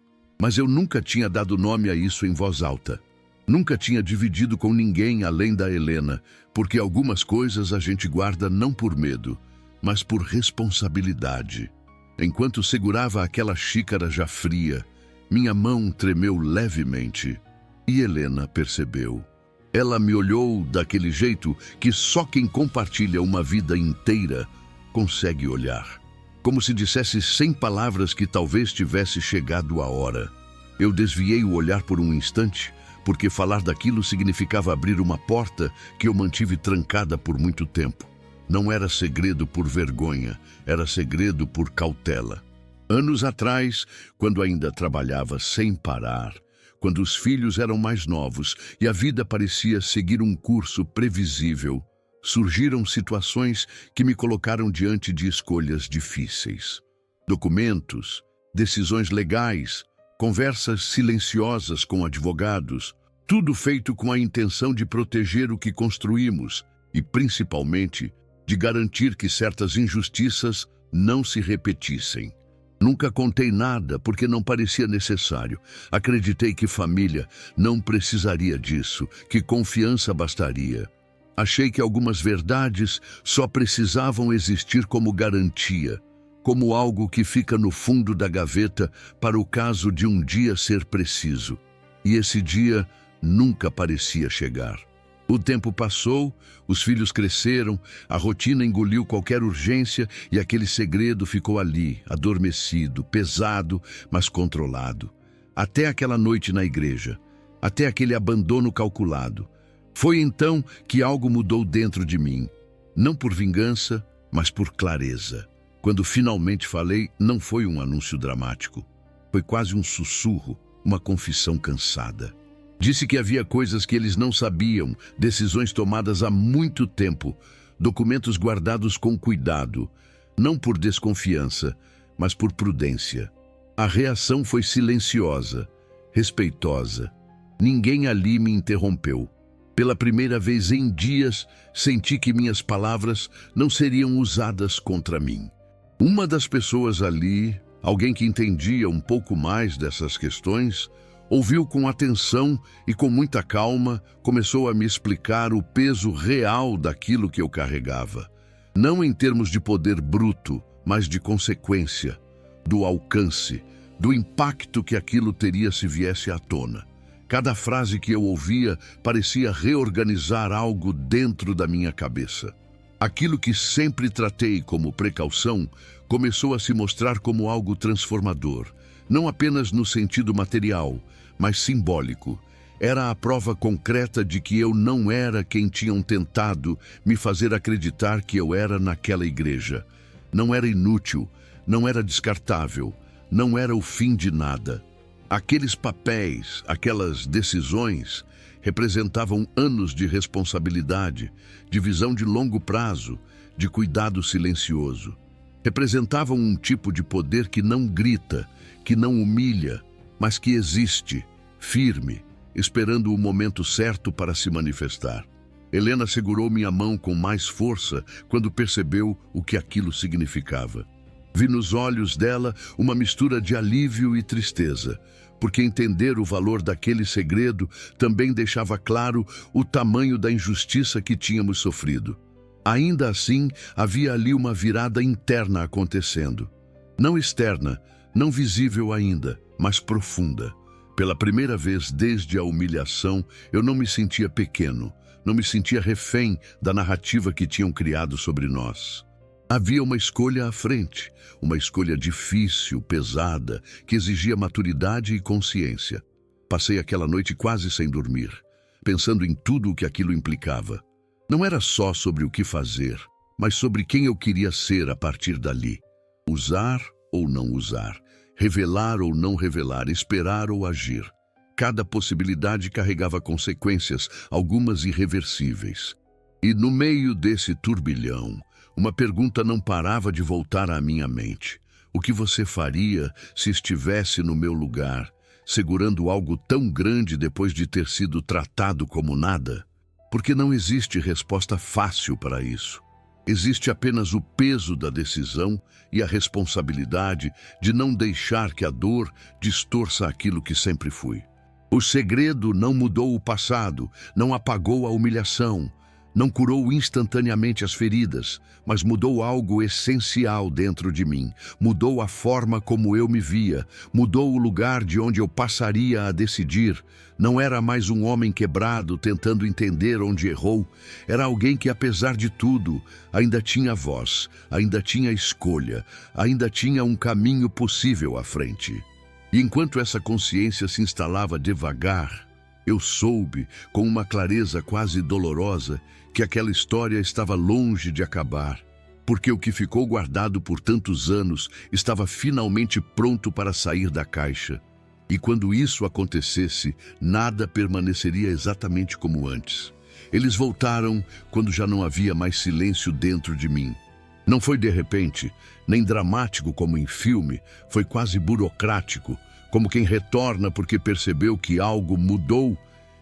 Speaker 1: Mas eu nunca tinha dado nome a isso em voz alta. Nunca tinha dividido com ninguém além da Helena, porque algumas coisas a gente guarda não por medo, mas por responsabilidade. Enquanto segurava aquela xícara já fria, minha mão tremeu levemente e Helena percebeu. Ela me olhou daquele jeito que só quem compartilha uma vida inteira consegue olhar. Como se dissesse sem palavras que talvez tivesse chegado a hora. Eu desviei o olhar por um instante, porque falar daquilo significava abrir uma porta que eu mantive trancada por muito tempo. Não era segredo por vergonha, era segredo por cautela. Anos atrás, quando ainda trabalhava sem parar, quando os filhos eram mais novos e a vida parecia seguir um curso previsível, surgiram situações que me colocaram diante de escolhas difíceis. Documentos, decisões legais, conversas silenciosas com advogados, tudo feito com a intenção de proteger o que construímos e, principalmente, de garantir que certas injustiças não se repetissem. Nunca contei nada porque não parecia necessário. Acreditei que família não precisaria disso, que confiança bastaria. Achei que algumas verdades só precisavam existir como garantia, como algo que fica no fundo da gaveta para o caso de um dia ser preciso. E esse dia nunca parecia chegar. O tempo passou, os filhos cresceram, a rotina engoliu qualquer urgência e aquele segredo ficou ali, adormecido, pesado, mas controlado. Até aquela noite na igreja, até aquele abandono calculado. Foi então que algo mudou dentro de mim, não por vingança, mas por clareza. Quando finalmente falei, não foi um anúncio dramático. Foi quase um sussurro, uma confissão cansada. Disse que havia coisas que eles não sabiam, decisões tomadas há muito tempo, documentos guardados com cuidado, não por desconfiança, mas por prudência. A reação foi silenciosa, respeitosa. Ninguém ali me interrompeu. Pela primeira vez em dias, senti que minhas palavras não seriam usadas contra mim. Uma das pessoas ali, alguém que entendia um pouco mais dessas questões, ouviu com atenção e com muita calma, começou a me explicar o peso real daquilo que eu carregava. Não em termos de poder bruto, mas de consequência, do alcance, do impacto que aquilo teria se viesse à tona. Cada frase que eu ouvia parecia reorganizar algo dentro da minha cabeça. Aquilo que sempre tratei como precaução começou a se mostrar como algo transformador, não apenas no sentido material, mas simbólico. Era a prova concreta de que eu não era quem tinham tentado me fazer acreditar que eu era naquela igreja. Não era inútil, não era descartável, não era o fim de nada. Aqueles papéis, aquelas decisões, representavam anos de responsabilidade, de visão de longo prazo, de cuidado silencioso. Representavam um tipo de poder que não grita, que não humilha, mas que existe, firme, esperando o momento certo para se manifestar. Helena segurou minha mão com mais força quando percebeu o que aquilo significava. Vi nos olhos dela uma mistura de alívio e tristeza, porque entender o valor daquele segredo também deixava claro o tamanho da injustiça que tínhamos sofrido. Ainda assim, havia ali uma virada interna acontecendo. Não externa, não visível ainda, mas profunda. Pela primeira vez desde a humilhação, eu não me sentia pequeno, não me sentia refém da narrativa que tinham criado sobre nós. Havia uma escolha à frente, uma escolha difícil, pesada, que exigia maturidade e consciência. Passei aquela noite quase sem dormir, pensando em tudo o que aquilo implicava. Não era só sobre o que fazer, mas sobre quem eu queria ser a partir dali. Usar ou não usar, revelar ou não revelar, esperar ou agir. Cada possibilidade carregava consequências, algumas irreversíveis. E no meio desse turbilhão, uma pergunta não parava de voltar à minha mente. O que você faria se estivesse no meu lugar, segurando algo tão grande depois de ter sido tratado como nada? Porque não existe resposta fácil para isso. Existe apenas o peso da decisão e a responsabilidade de não deixar que a dor distorça aquilo que sempre fui. O segredo não mudou o passado, não apagou a humilhação, não curou instantaneamente as feridas, mas mudou algo essencial dentro de mim. Mudou a forma como eu me via, mudou o lugar de onde eu passaria a decidir. Não era mais um homem quebrado tentando entender onde errou. Era alguém que, apesar de tudo, ainda tinha voz, ainda tinha escolha, ainda tinha um caminho possível à frente. E enquanto essa consciência se instalava devagar, eu soube, com uma clareza quase dolorosa, que aquela história estava longe de acabar, porque o que ficou guardado por tantos anos estava finalmente pronto para sair da caixa. E quando isso acontecesse, nada permaneceria exatamente como antes. Eles voltaram quando já não havia mais silêncio dentro de mim. Não foi de repente, nem dramático como em filme, foi quase burocrático, como quem retorna porque percebeu que algo mudou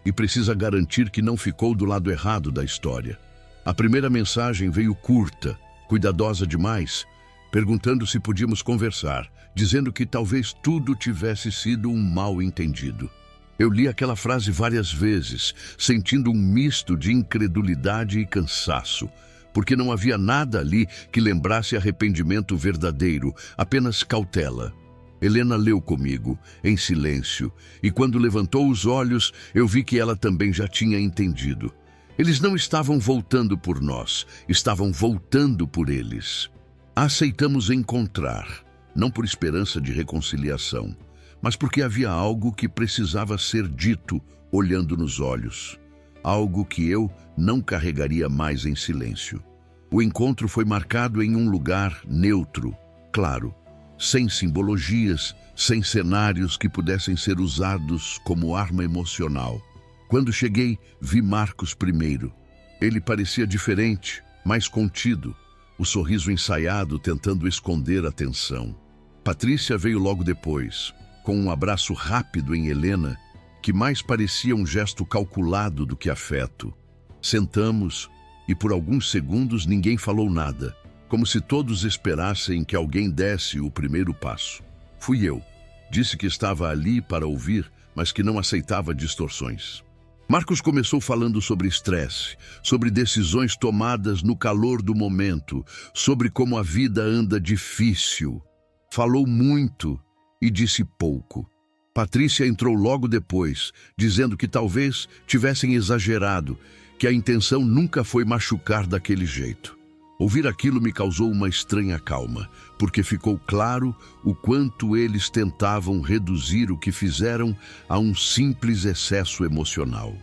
Speaker 1: e precisa garantir que não ficou do lado errado da história. A primeira mensagem veio curta, cuidadosa demais, perguntando se podíamos conversar, dizendo que talvez tudo tivesse sido um mal-entendido. Eu li aquela frase várias vezes, sentindo um misto de incredulidade e cansaço, porque não havia nada ali que lembrasse arrependimento verdadeiro, apenas cautela. Helena leu comigo, em silêncio, e quando levantou os olhos, eu vi que ela também já tinha entendido. Eles não estavam voltando por nós, estavam voltando por eles. A aceitamos encontrar, não por esperança de reconciliação, mas porque havia algo que precisava ser dito olhando nos olhos. Algo que eu não carregaria mais em silêncio. O encontro foi marcado em um lugar neutro, claro, sem simbologias, sem cenários que pudessem ser usados como arma emocional. Quando cheguei, vi Marcos primeiro. Ele parecia diferente, mais contido, o sorriso ensaiado tentando esconder a tensão. Patrícia veio logo depois, com um abraço rápido em Helena, que mais parecia um gesto calculado do que afeto. Sentamos e por alguns segundos ninguém falou nada, como se todos esperassem que alguém desse o primeiro passo. Fui eu. Disse que estava ali para ouvir, mas que não aceitava distorções. Marcos começou falando sobre estresse, sobre decisões tomadas no calor do momento, sobre como a vida anda difícil. Falou muito e disse pouco. Patrícia entrou logo depois, dizendo que talvez tivessem exagerado, que a intenção nunca foi machucar daquele jeito. Ouvir aquilo me causou uma estranha calma, porque ficou claro o quanto eles tentavam reduzir o que fizeram a um simples excesso emocional.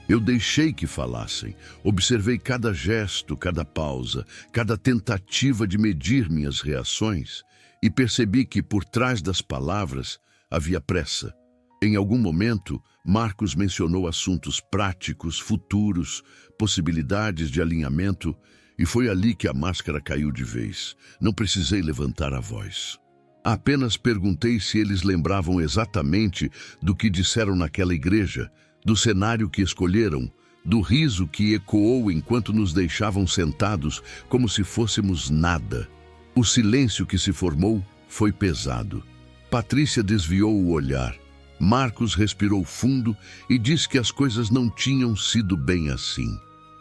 Speaker 1: Eu deixei que falassem, observei cada gesto, cada pausa, cada tentativa de medir minhas reações e percebi que por trás das palavras havia pressa. Em algum momento, Marcos mencionou assuntos práticos, futuros, possibilidades de alinhamento, e foi ali que a máscara caiu de vez. Não precisei levantar a voz. Apenas perguntei se eles lembravam exatamente do que disseram naquela igreja, do cenário que escolheram, do riso que ecoou enquanto nos deixavam sentados como se fôssemos nada. O silêncio que se formou foi pesado. Patrícia desviou o olhar, Marcos respirou fundo e disse que as coisas não tinham sido bem assim.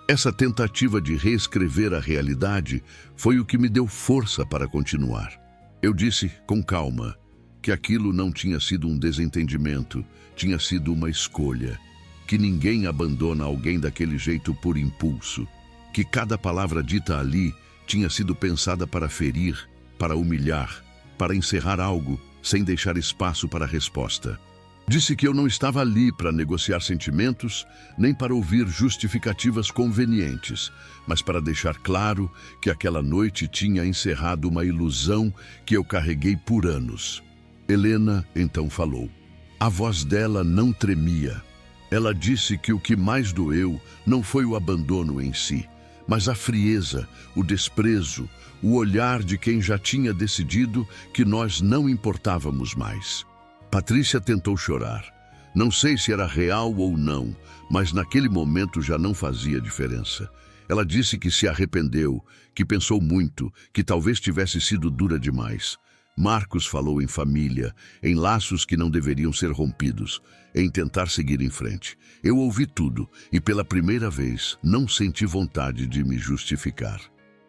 Speaker 1: Essa tentativa de reescrever a realidade foi o que me deu força para continuar. Eu disse com calma que aquilo não tinha sido um desentendimento, tinha sido uma escolha, que ninguém abandona alguém daquele jeito por impulso, que cada palavra dita ali tinha sido pensada para ferir, para humilhar, para encerrar algo sem deixar espaço para a resposta. Disse que eu não estava ali para negociar sentimentos, nem para ouvir justificativas convenientes, mas para deixar claro que aquela noite tinha encerrado uma ilusão que eu carreguei por anos. Helena então falou. A voz dela não tremia. Ela disse que o que mais doeu não foi o abandono em si, mas a frieza, o desprezo, o olhar de quem já tinha decidido que nós não importávamos mais. Patrícia tentou chorar. Não sei se era real ou não, mas naquele momento já não fazia diferença. Ela disse que se arrependeu, que pensou muito, que talvez tivesse sido dura demais. Marcos falou em família, em laços que não deveriam ser rompidos, em tentar seguir em frente. Eu ouvi tudo e pela primeira vez não senti vontade de me justificar.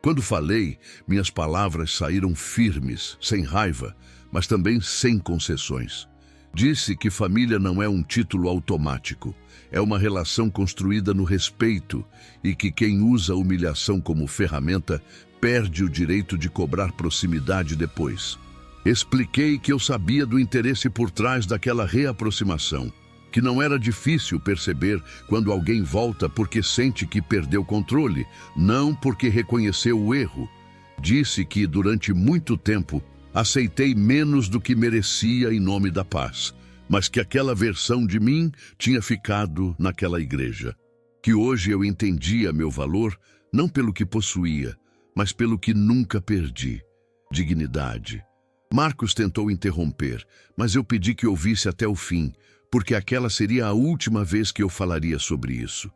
Speaker 1: Quando falei, minhas palavras saíram firmes, sem raiva, mas também sem concessões. Disse que família não é um título automático, é uma relação construída no respeito e que quem usa a humilhação como ferramenta perde o direito de cobrar proximidade depois. Expliquei que eu sabia do interesse por trás daquela reaproximação, que não era difícil perceber quando alguém volta porque sente que perdeu controle, não porque reconheceu o erro. Disse que durante muito tempo aceitei menos do que merecia em nome da paz, mas que aquela versão de mim tinha ficado naquela igreja. Que hoje eu entendia meu valor não pelo que possuía, mas pelo que nunca perdi: dignidade. Marcos tentou interromper, mas eu pedi que ouvisse até o fim, porque aquela seria a última vez que eu falaria sobre isso.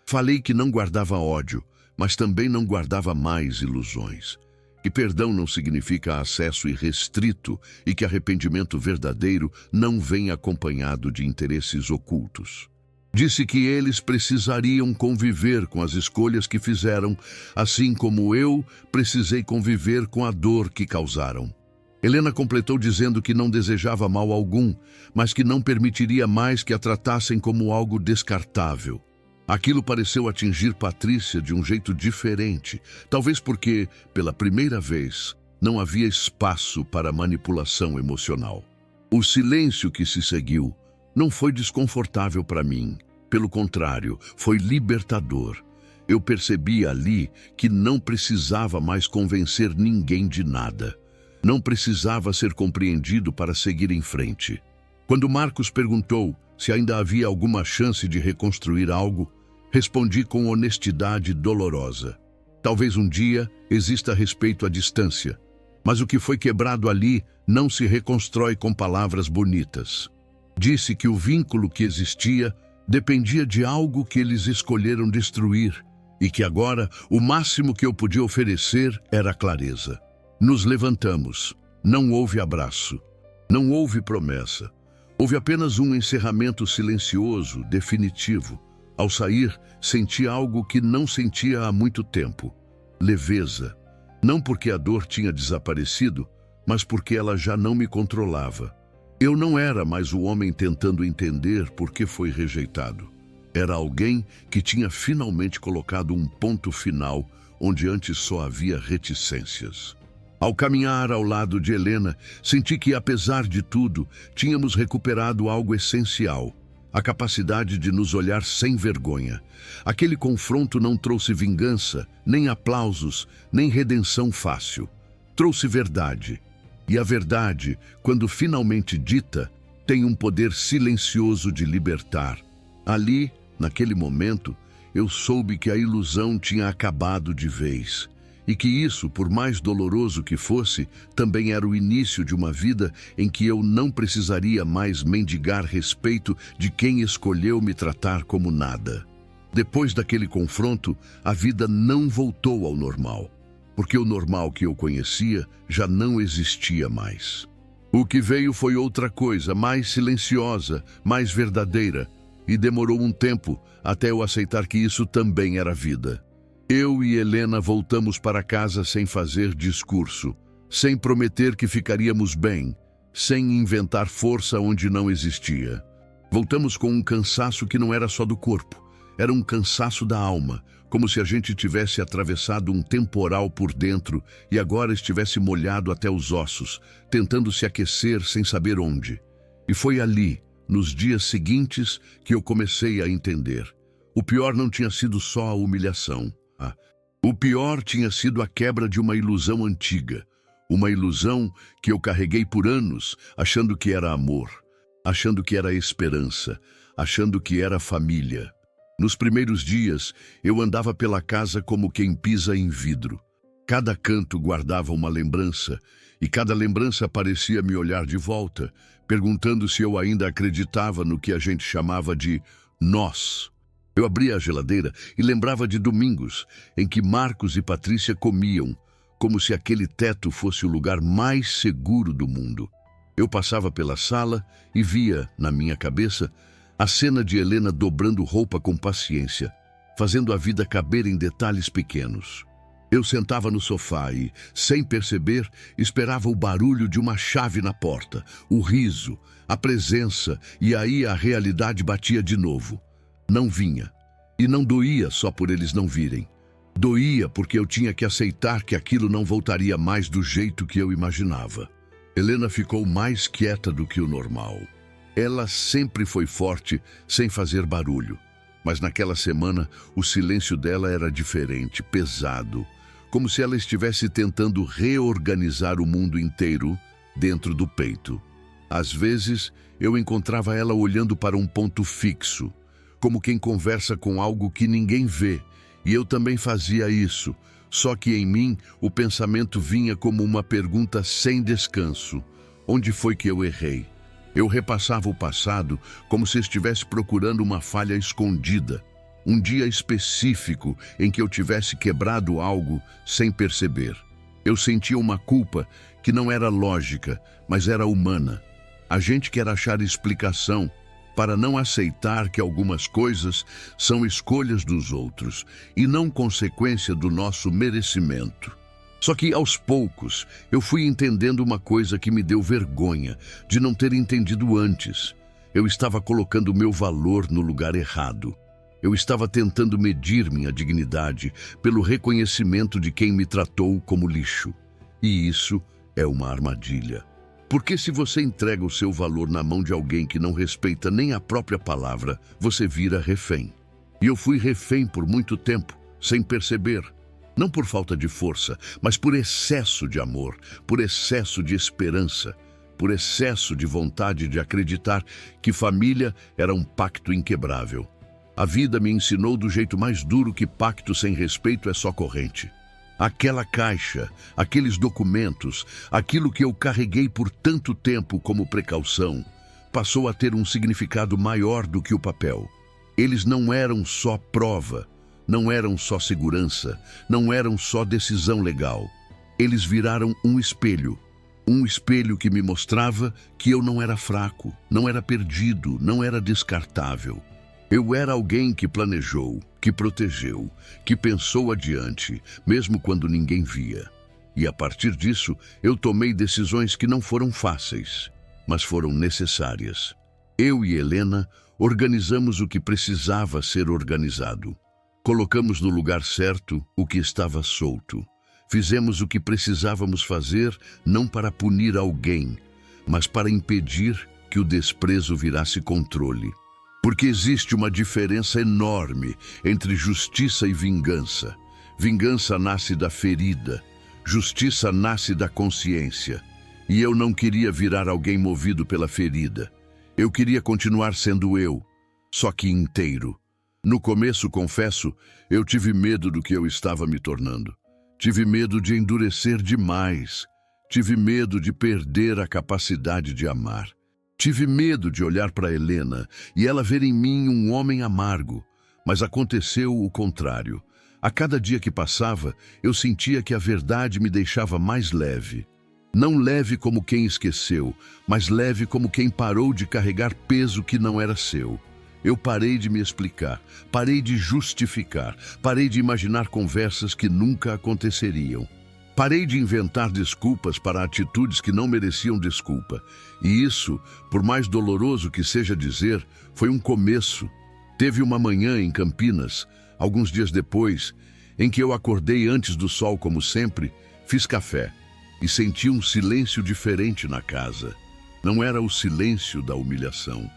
Speaker 1: Falei que não guardava ódio, mas também não guardava mais ilusões. Que perdão não significa acesso irrestrito e que arrependimento verdadeiro não vem acompanhado de interesses ocultos. Disse que eles precisariam conviver com as escolhas que fizeram, assim como eu precisei conviver com a dor que causaram. Helena completou dizendo que não desejava mal algum, mas que não permitiria mais que a tratassem como algo descartável. Aquilo pareceu atingir Patrícia de um jeito diferente, talvez porque, pela primeira vez, não havia espaço para manipulação emocional. O silêncio que se seguiu não foi desconfortável para mim, pelo contrário, foi libertador. Eu percebi ali que não precisava mais convencer ninguém de nada. Não precisava ser compreendido para seguir em frente. Quando Marcos perguntou se ainda havia alguma chance de reconstruir algo, respondi com honestidade dolorosa. Talvez um dia exista respeito à distância, mas o que foi quebrado ali não se reconstrói com palavras bonitas. Disse que o vínculo que existia dependia de algo que eles escolheram destruir e que agora o máximo que eu podia oferecer era clareza. Nos levantamos. Não houve abraço. Não houve promessa. Houve apenas um encerramento silencioso, definitivo. Ao sair, senti algo que não sentia há muito tempo. Leveza. Não porque a dor tinha desaparecido, mas porque ela já não me controlava. Eu não era mais o homem tentando entender por que foi rejeitado. Era alguém que tinha finalmente colocado um ponto final onde antes só havia reticências. Ao caminhar ao lado de Helena, senti que, apesar de tudo, tínhamos recuperado algo essencial: a capacidade de nos olhar sem vergonha. Aquele confronto não trouxe vingança, nem aplausos, nem redenção fácil. Trouxe verdade. E a verdade, quando finalmente dita, tem um poder silencioso de libertar. Ali, naquele momento, eu soube que a ilusão tinha acabado de vez. E que isso, por mais doloroso que fosse, também era o início de uma vida em que eu não precisaria mais mendigar respeito de quem escolheu me tratar como nada. Depois daquele confronto, a vida não voltou ao normal, porque o normal que eu conhecia já não existia mais. O que veio foi outra coisa, mais silenciosa, mais verdadeira, e demorou um tempo até eu aceitar que isso também era vida. Eu e Helena voltamos para casa sem fazer discurso, sem prometer que ficaríamos bem, sem inventar força onde não existia. Voltamos com um cansaço que não era só do corpo, era um cansaço da alma, como se a gente tivesse atravessado um temporal por dentro e agora estivesse molhado até os ossos, tentando se aquecer sem saber onde. E foi ali, nos dias seguintes, que eu comecei a entender. O pior não tinha sido só a humilhação. O pior tinha sido a quebra de uma ilusão antiga. Uma ilusão que eu carreguei por anos, achando que era amor, achando que era esperança, achando que era família. Nos primeiros dias, eu andava pela casa como quem pisa em vidro. Cada canto guardava uma lembrança, e cada lembrança parecia me olhar de volta, perguntando se eu ainda acreditava no que a gente chamava de nós. Eu abria a geladeira e lembrava de domingos em que Marcos e Patrícia comiam, como se aquele teto fosse o lugar mais seguro do mundo. Eu passava pela sala e via, na minha cabeça, a cena de Helena dobrando roupa com paciência, fazendo a vida caber em detalhes pequenos. Eu sentava no sofá e, sem perceber, esperava o barulho de uma chave na porta, o riso, a presença, e aí a realidade batia de novo. Não vinha. E não doía só por eles não virem. Doía porque eu tinha que aceitar que aquilo não voltaria mais do jeito que eu imaginava. Helena ficou mais quieta do que o normal. Ela sempre foi forte, sem fazer barulho. Mas naquela semana, o silêncio dela era diferente, pesado, como se ela estivesse tentando reorganizar o mundo inteiro dentro do peito. Às vezes, eu encontrava ela olhando para um ponto fixo, como quem conversa com algo que ninguém vê, e eu também fazia isso, só que em mim o pensamento vinha como uma pergunta sem descanso. Onde foi que eu errei? Eu repassava o passado como se estivesse procurando uma falha escondida, um dia específico em que eu tivesse quebrado algo sem perceber. Eu sentia uma culpa que não era lógica, mas era humana. A gente quer achar explicação para não aceitar que algumas coisas são escolhas dos outros e não consequência do nosso merecimento. Só que, aos poucos, eu fui entendendo uma coisa que me deu vergonha de não ter entendido antes. Eu estava colocando o meu valor no lugar errado. Eu estava tentando medir minha dignidade pelo reconhecimento de quem me tratou como lixo. E isso é uma armadilha. Porque se você entrega o seu valor na mão de alguém que não respeita nem a própria palavra, você vira refém. E eu fui refém por muito tempo, sem perceber. Não por falta de força, mas por excesso de amor, por excesso de esperança, por excesso de vontade de acreditar que família era um pacto inquebrável. A vida me ensinou do jeito mais duro que pacto sem respeito é só corrente. Aquela caixa, aqueles documentos, aquilo que eu carreguei por tanto tempo como precaução, passou a ter um significado maior do que o papel. Eles não eram só prova, não eram só segurança, não eram só decisão legal. Eles viraram um espelho que me mostrava que eu não era fraco, não era perdido, não era descartável. Eu era alguém que planejou, que protegeu, que pensou adiante, mesmo quando ninguém via. E a partir disso, eu tomei decisões que não foram fáceis, mas foram necessárias. Eu e Helena organizamos o que precisava ser organizado. Colocamos no lugar certo o que estava solto. Fizemos o que precisávamos fazer não para punir alguém, mas para impedir que o desprezo virasse controle. Porque existe uma diferença enorme entre justiça e vingança. Vingança nasce da ferida, justiça nasce da consciência. E eu não queria virar alguém movido pela ferida. Eu queria continuar sendo eu, só que inteiro. No começo, confesso, eu tive medo do que eu estava me tornando. Tive medo de endurecer demais. Tive medo de perder a capacidade de amar. Tive medo de olhar para Helena e ela ver em mim um homem amargo, mas aconteceu o contrário. A cada dia que passava, eu sentia que a verdade me deixava mais leve. Não leve como quem esqueceu, mas leve como quem parou de carregar peso que não era seu. Eu parei de me explicar, parei de justificar, parei de imaginar conversas que nunca aconteceriam. Parei de inventar desculpas para atitudes que não mereciam desculpa. E isso, por mais doloroso que seja dizer, foi um começo. Teve uma manhã em Campinas, alguns dias depois, em que eu acordei antes do sol como sempre, fiz café e senti um silêncio diferente na casa. Não era o silêncio da humilhação.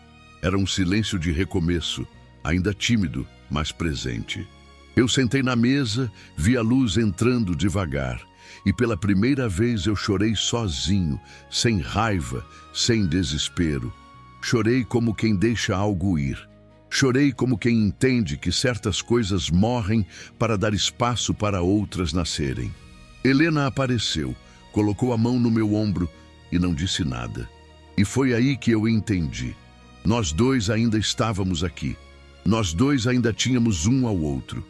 Speaker 1: Era um silêncio de recomeço, ainda tímido, mas presente. Eu sentei na mesa, vi a luz entrando devagar, e pela primeira vez eu chorei sozinho, sem raiva, sem desespero. Chorei como quem deixa algo ir. Chorei como quem entende que certas coisas morrem para dar espaço para outras nascerem. Helena apareceu, colocou a mão no meu ombro e não disse nada. E foi aí que eu entendi. Nós dois ainda estávamos aqui. Nós dois ainda tínhamos um ao outro.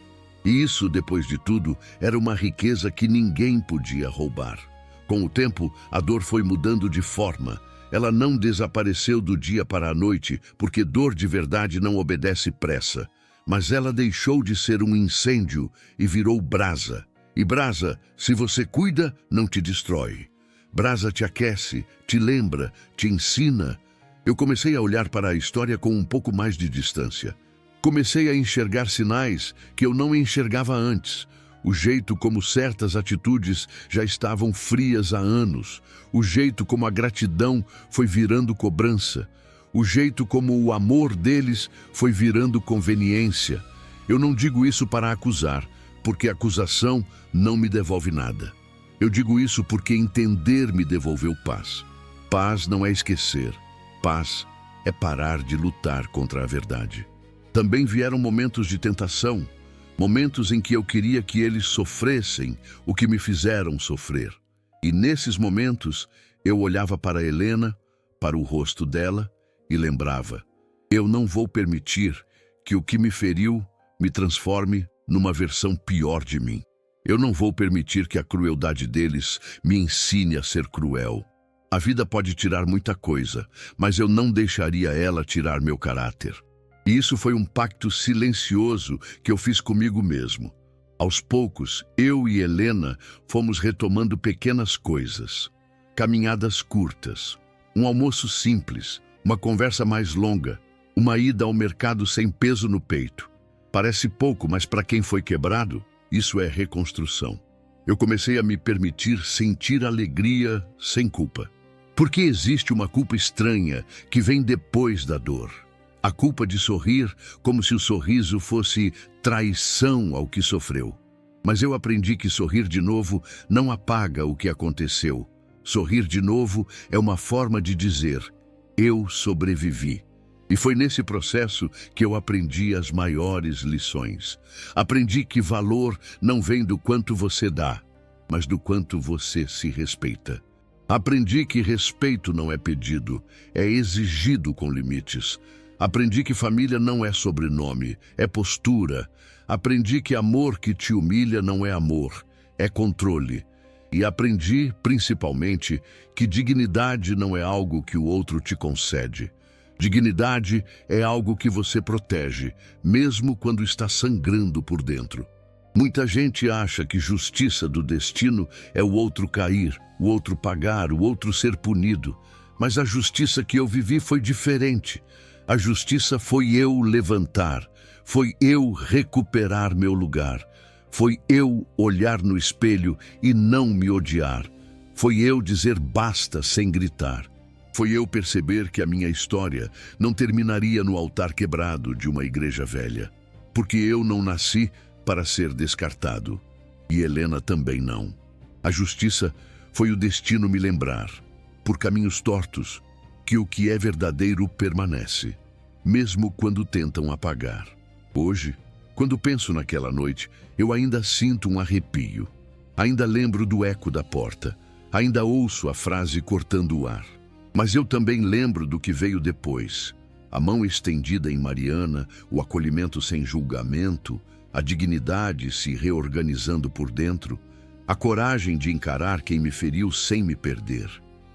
Speaker 1: E isso, depois de tudo, era uma riqueza que ninguém podia roubar. Com o tempo, a dor foi mudando de forma. Ela não desapareceu do dia para a noite, porque dor de verdade não obedece pressa. Mas ela deixou de ser um incêndio e virou brasa. E brasa, se você cuida, não te destrói. Brasa te aquece, te lembra, te ensina. Eu comecei a olhar para a história com um pouco mais de distância. Comecei a enxergar sinais que eu não enxergava antes. O jeito como certas atitudes já estavam frias há anos. O jeito como a gratidão foi virando cobrança. O jeito como o amor deles foi virando conveniência. Eu não digo isso para acusar, porque acusação não me devolve nada. Eu digo isso porque entender me devolveu paz. Paz não é esquecer. Paz é parar de lutar contra a verdade. Também vieram momentos de tentação, momentos em que eu queria que eles sofressem o que me fizeram sofrer. E nesses momentos, eu olhava para Helena, para o rosto dela e lembrava: eu não vou permitir que o que me feriu me transforme numa versão pior de mim. Eu não vou permitir que a crueldade deles me ensine a ser cruel. A vida pode tirar muita coisa, mas eu não deixaria ela tirar meu caráter. E isso foi um pacto silencioso que eu fiz comigo mesmo. Aos poucos, eu e Helena fomos retomando pequenas coisas. Caminhadas curtas, um almoço simples, uma conversa mais longa, uma ida ao mercado sem peso no peito. Parece pouco, mas para quem foi quebrado, isso é reconstrução. Eu comecei a me permitir sentir alegria sem culpa. Porque existe uma culpa estranha que vem depois da dor. A culpa de sorrir como se o sorriso fosse traição ao que sofreu. Mas eu aprendi que sorrir de novo não apaga o que aconteceu. Sorrir de novo é uma forma de dizer: eu sobrevivi. E foi nesse processo que eu aprendi as maiores lições. Aprendi que valor não vem do quanto você dá, mas do quanto você se respeita. Aprendi que respeito não é pedido, é exigido com limites. Aprendi que família não é sobrenome, é postura. Aprendi que amor que te humilha não é amor, é controle. E aprendi, principalmente, que dignidade não é algo que o outro te concede. Dignidade é algo que você protege, mesmo quando está sangrando por dentro. Muita gente acha que justiça do destino é o outro cair, o outro pagar, o outro ser punido. Mas a justiça que eu vivi foi diferente. A justiça foi eu levantar, foi eu recuperar meu lugar, foi eu olhar no espelho e não me odiar, foi eu dizer basta sem gritar. Foi eu perceber que a minha história não terminaria no altar quebrado de uma igreja velha, porque eu não nasci para ser descartado, e Helena também não. A justiça foi o destino me lembrar, por caminhos tortos, que o que é verdadeiro permanece, mesmo quando tentam apagar. Hoje, quando penso naquela noite, eu ainda sinto um arrepio. Ainda lembro do eco da porta, ainda ouço a frase cortando o ar. Mas eu também lembro do que veio depois. A mão estendida em Mariana, o acolhimento sem julgamento, a dignidade se reorganizando por dentro. a coragem de encarar quem me feriu sem me perder.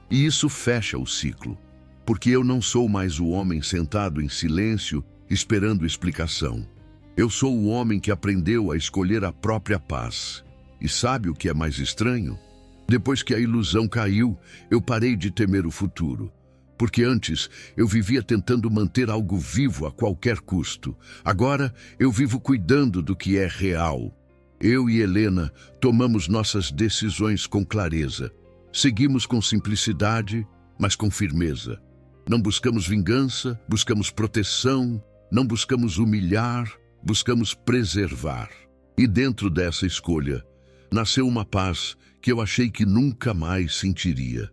Speaker 1: E isso fecha o ciclo, porque eu não sou mais o homem sentado em silêncio, esperando explicação. Eu sou o homem que aprendeu a escolher a própria paz. E sabe o que é mais estranho? Depois que a ilusão caiu, eu parei de temer o futuro. Porque antes eu vivia tentando manter algo vivo a qualquer custo. Agora eu vivo cuidando do que é real. Eu e Helena tomamos nossas decisões com clareza. Seguimos com simplicidade, mas com firmeza. Não buscamos vingança, buscamos proteção, não buscamos humilhar, buscamos preservar. E dentro dessa escolha, nasceu uma paz que eu achei que nunca mais sentiria.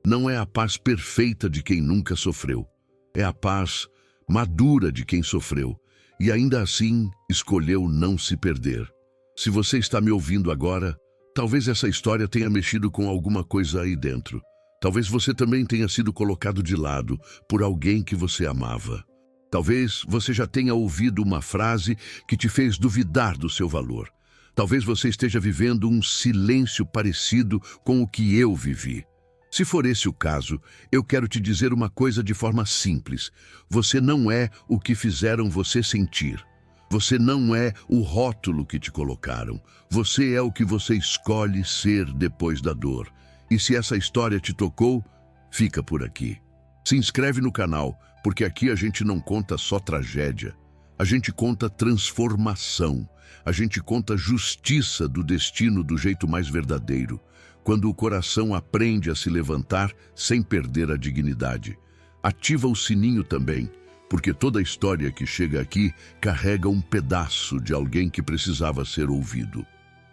Speaker 1: Não é a paz perfeita de quem nunca sofreu. É a paz madura de quem sofreu e ainda assim escolheu não se perder. Se você está me ouvindo agora, talvez essa história tenha mexido com alguma coisa aí dentro. Talvez você também tenha sido colocado de lado por alguém que você amava. Talvez você já tenha ouvido uma frase que te fez duvidar do seu valor. Talvez você esteja vivendo um silêncio parecido com o que eu vivi. Se for esse o caso, eu quero te dizer uma coisa de forma simples. Você não é o que fizeram você sentir. Você não é o rótulo que te colocaram. Você é o que você escolhe ser depois da dor. E se essa história te tocou, fica por aqui. Se inscreve no canal, porque aqui a gente não conta só tragédia. A gente conta transformação. A gente conta justiça do destino do jeito mais verdadeiro. Quando o coração aprende a se levantar sem perder a dignidade. Ativa o sininho também, porque toda história que chega aqui carrega um pedaço de alguém que precisava ser ouvido.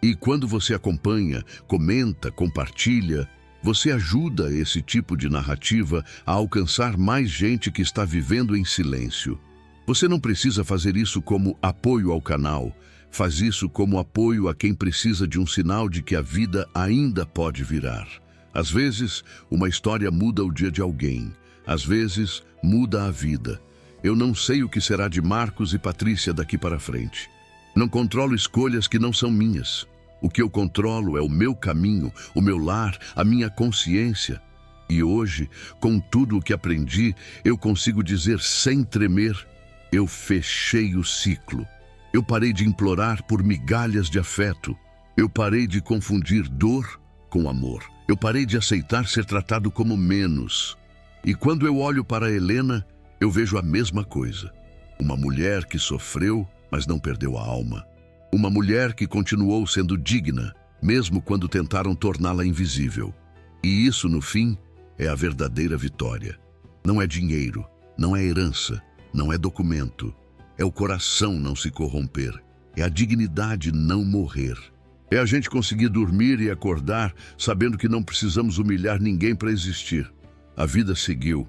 Speaker 1: E quando você acompanha, comenta, compartilha, você ajuda esse tipo de narrativa a alcançar mais gente que está vivendo em silêncio. Você não precisa fazer isso como apoio ao canal. Faz isso como apoio a quem precisa de um sinal de que a vida ainda pode virar. Às vezes, uma história muda o dia de alguém. Às vezes, muda a vida. Eu não sei o que será de Marcos e Patrícia daqui para frente. Não controlo escolhas que não são minhas. O que eu controlo é o meu caminho, o meu lar, a minha consciência. E hoje, com tudo o que aprendi, eu consigo dizer sem tremer, eu fechei o ciclo. Eu parei de implorar por migalhas de afeto. Eu parei de confundir dor com amor. Eu parei de aceitar ser tratado como menos. E quando eu olho para Helena, eu vejo a mesma coisa. Uma mulher que sofreu, mas não perdeu a alma. Uma mulher que continuou sendo digna, mesmo quando tentaram torná-la invisível. E isso, no fim, é a verdadeira vitória. Não é dinheiro, não é herança, não é documento. É o coração não se corromper. É a dignidade não morrer. É a gente conseguir dormir e acordar sabendo que não precisamos humilhar ninguém para existir. A vida seguiu.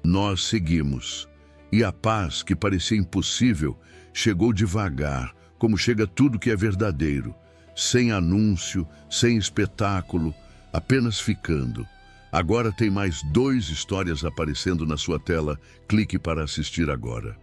Speaker 1: Nós seguimos. E a paz que parecia impossível chegou devagar, como chega tudo que é verdadeiro. Sem anúncio, sem espetáculo, apenas ficando. Agora tem mais 2 histórias aparecendo na sua tela. Clique para assistir agora.